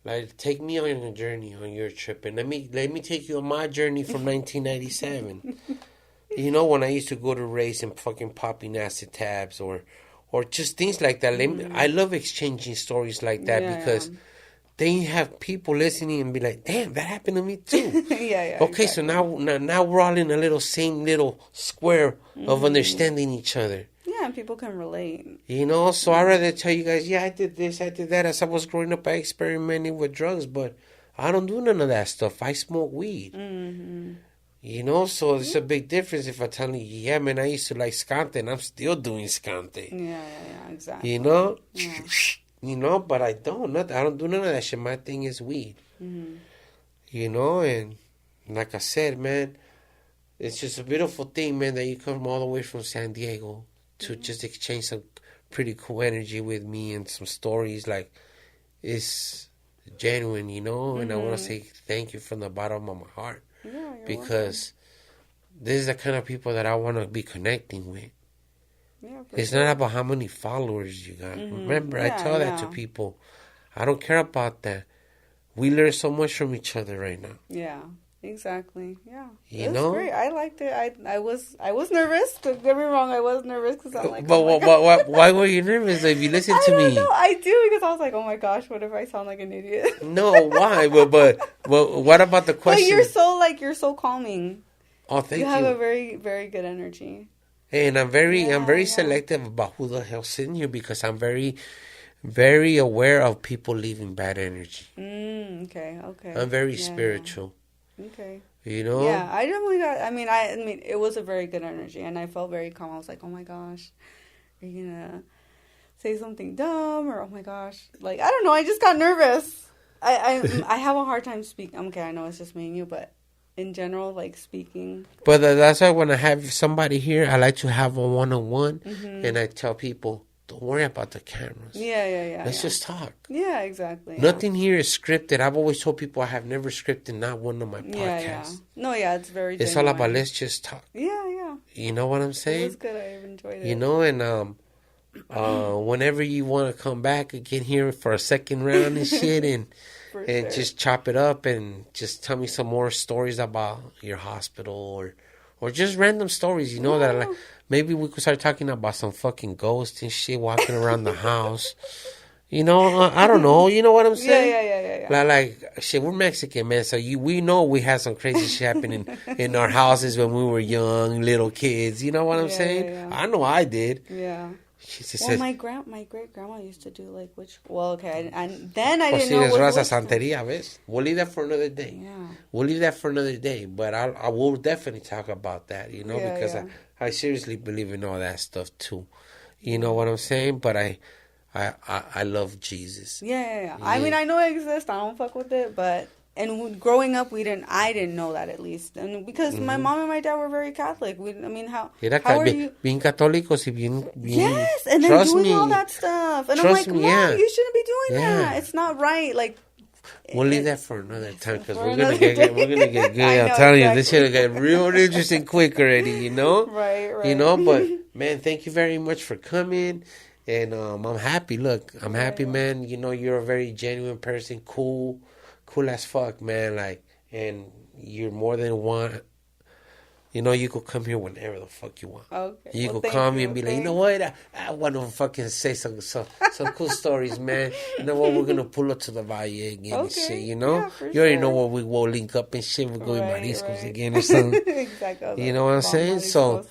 Like, take me on a journey on your trip, and let me take you on my journey from 1997. You know, when I used to go to race and fucking popping acid tabs or just things like that. I love exchanging stories like that because then you have people listening and be like, damn, that happened to me too. Okay, exactly. So now we're all in a same little square of understanding each other. Yeah, and people can relate. You know, so I'd rather tell you guys, I did this, I did that. As I was growing up, I experimented with drugs, but I don't do none of that stuff. I smoke weed. You know, so it's a big difference if I tell you, man, I used to like skante, and I'm still doing skante. Yeah, exactly. You know? You know, but I don't do none of that shit. My thing is weed. You know, and like I said, man, it's just a beautiful thing, man, that you come all the way from San Diego to just exchange some pretty cool energy with me and some stories. Like, it's genuine, you know, and I want to say thank you from the bottom of my heart, because this is the kind of people that I want to be connecting with. It's not about how many followers you got. Remember, I tell that to people. I don't care about that. We learn so much from each other right now. Yeah. Exactly. Yeah. You know, great. I liked it. I was nervous. Don't get me wrong. I was nervous because I'm like. But why were you nervous? If you listen to me, I do, because I was like, oh my gosh, what if I sound like an idiot? No, why? But what about the question? But you're so calming. Oh, thank you. You have a very, very good energy. And I'm very selective about who the hell's in here, because I'm very, very aware of people leaving bad energy. Okay. I'm very spiritual. Okay. You know? Yeah, I definitely got. I mean, it was a very good energy, and I felt very calm. I was like, oh my gosh, are you gonna say something dumb, or oh my gosh, like, I don't know. I just got nervous. I have a hard time speaking. Okay, I know it's just me and you, but in general, like, speaking. But that's why when I have somebody here, I like to have a one-on-one, and I tell people, don't worry about the cameras. Yeah. Let's just talk. Yeah, exactly. Nothing here is scripted. I've always told people I have never scripted not one of my podcasts. No, it's very It's all about let's just talk. Yeah. You know what I'm saying? It was good. I enjoyed it. You know, and whenever you want to come back again here for a second round and shit, and just chop it up and just tell me some more stories about your hospital or just random stories, you know, that I like. Maybe we could start talking about some fucking ghosts and shit walking around the house. You know, I don't know. You know what I'm saying? Yeah. Like, shit, we're Mexican, man. So we know we had some crazy shit happening in our houses when we were young, little kids. You know what I'm saying? Yeah. I know I did. Yeah. She Well, says, my great grandma used to do like okay, and then I pues didn't know si what raza santería, ¿ves? We'll leave that for another day. Yeah. We'll leave that for another day. But I will definitely talk about that, you know, Yeah, because yeah. I seriously believe in all that stuff too. You know what I'm saying? But I love Jesus. Yeah. I mean, I know it exists. I don't fuck with it, but growing up, I didn't know that at least, and because my mom and my dad were very Catholic. How are you? Bien católicos y bien. Yes, and they're doing all that stuff, and I'm like, Mom, you shouldn't be doing that. It's not right. Like, we'll leave that for another time because we're gonna get good. I'm telling you, this shit will get real interesting quick already. You know, right. You know, but man, thank you very much for coming. And I'm happy. Look, I'm happy, man. You know, you're a very genuine person, cool as fuck, man. Like, and you're more than one. You know, you could come here whenever the fuck you want. Okay. You could call me and be like, you know what? I want to fucking say some cool stories, man. You know what? We're going to pull up to the Valle again and shit, you know? You already know where we will link up and shit. We'll go eat mariscos again or something. Exactly. You know what I'm saying? So,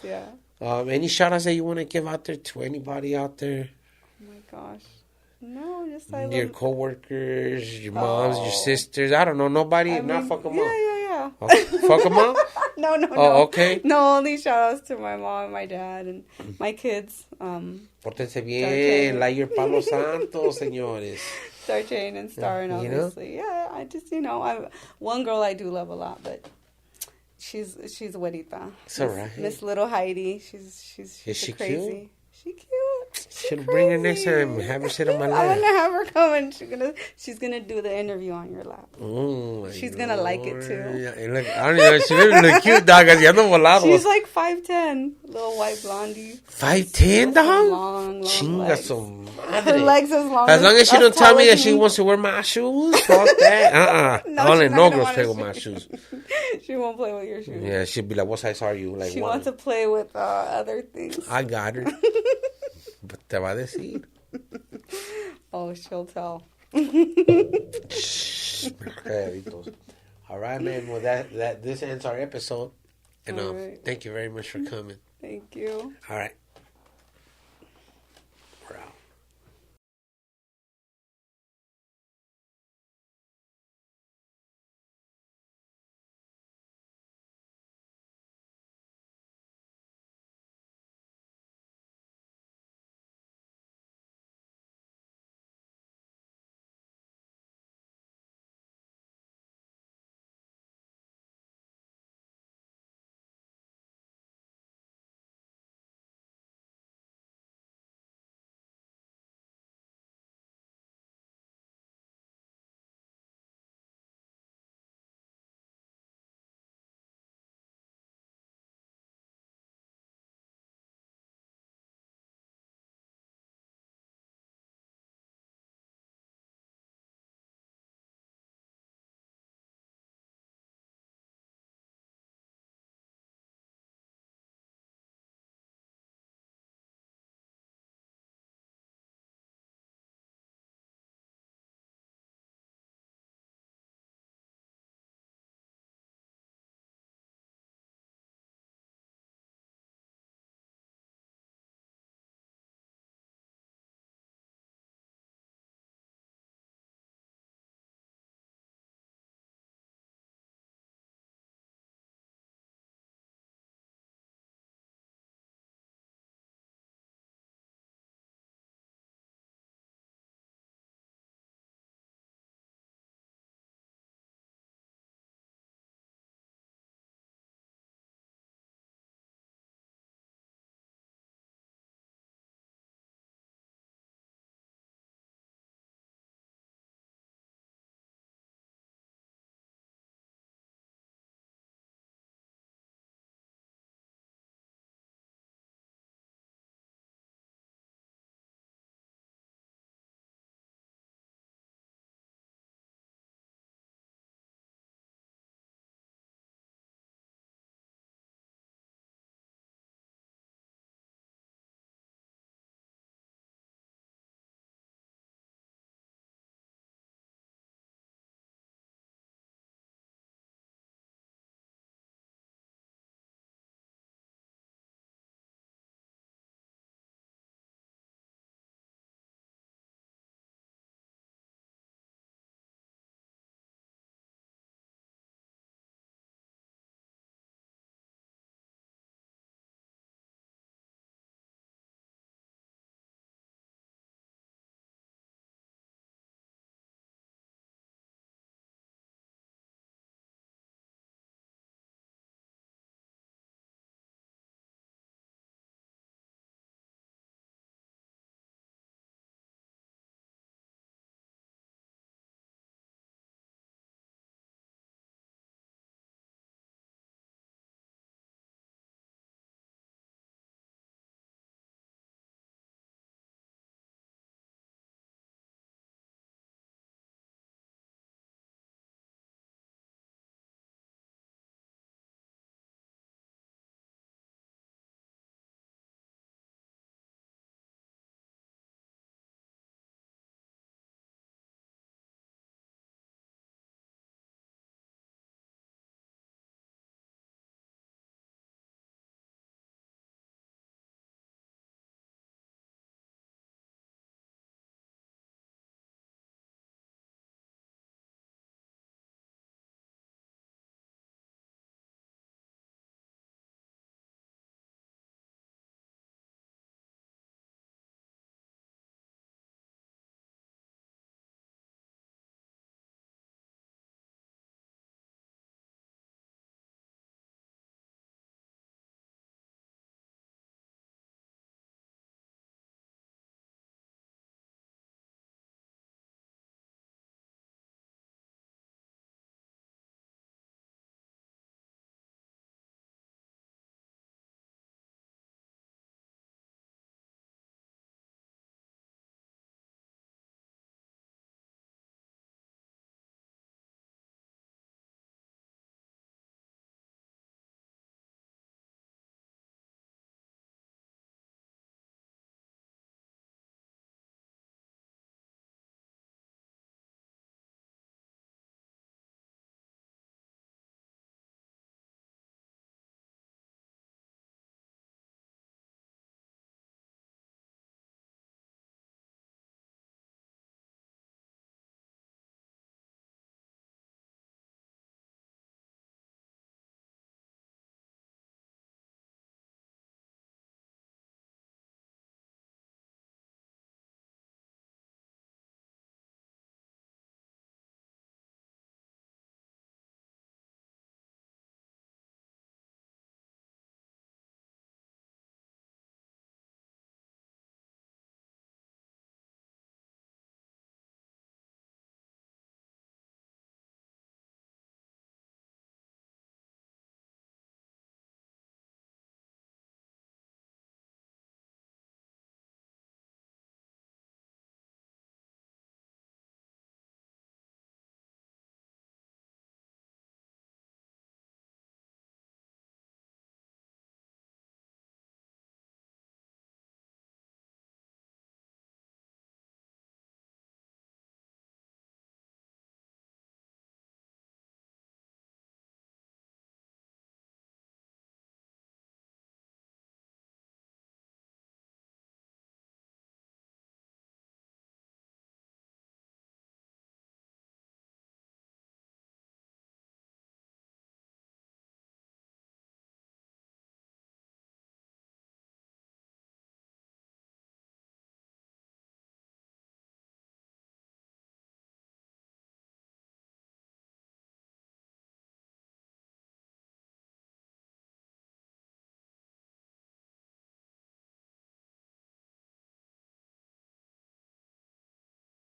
any shout-outs that you want to give out there to anybody out there? Oh, my gosh. No, just your coworkers, your moms, your sisters. I don't know. Nobody. Not fuck them up. Yeah. Okay. Fuck them up? No. Oh, okay. No, only shout outs to my mom and my dad and my kids. Portense Biennn. Light your Palo Santo, señores. Star Chain and Star, and obviously. Yeah, I just, one girl I do love a lot, but she's güerita. It's all right. Miss Little Heidi. She's Is she crazy. cute? She cute. Should bring her next time and have her sit on my lap. I'm gonna have her come and she's gonna do the interview on your lap. Oh, she's gonna like it too. Yeah, look, I don't know. She really look cute, dog. She's like 5'10", little white blondie. 5'10", dog. Long Chinga legs. su madre. Her legs as long as she don't tell me that she wants to wear my shoes. Fuck that. Only no girls play with my shoes. She won't play with your shoes. Yeah, she'll be like, "What size are you?" Like, she wants to play with other things. I got her. Te va a decir. Oh, she'll tell. All right, man. Well, this ends our episode. And thank you very much for coming. Thank you. All right.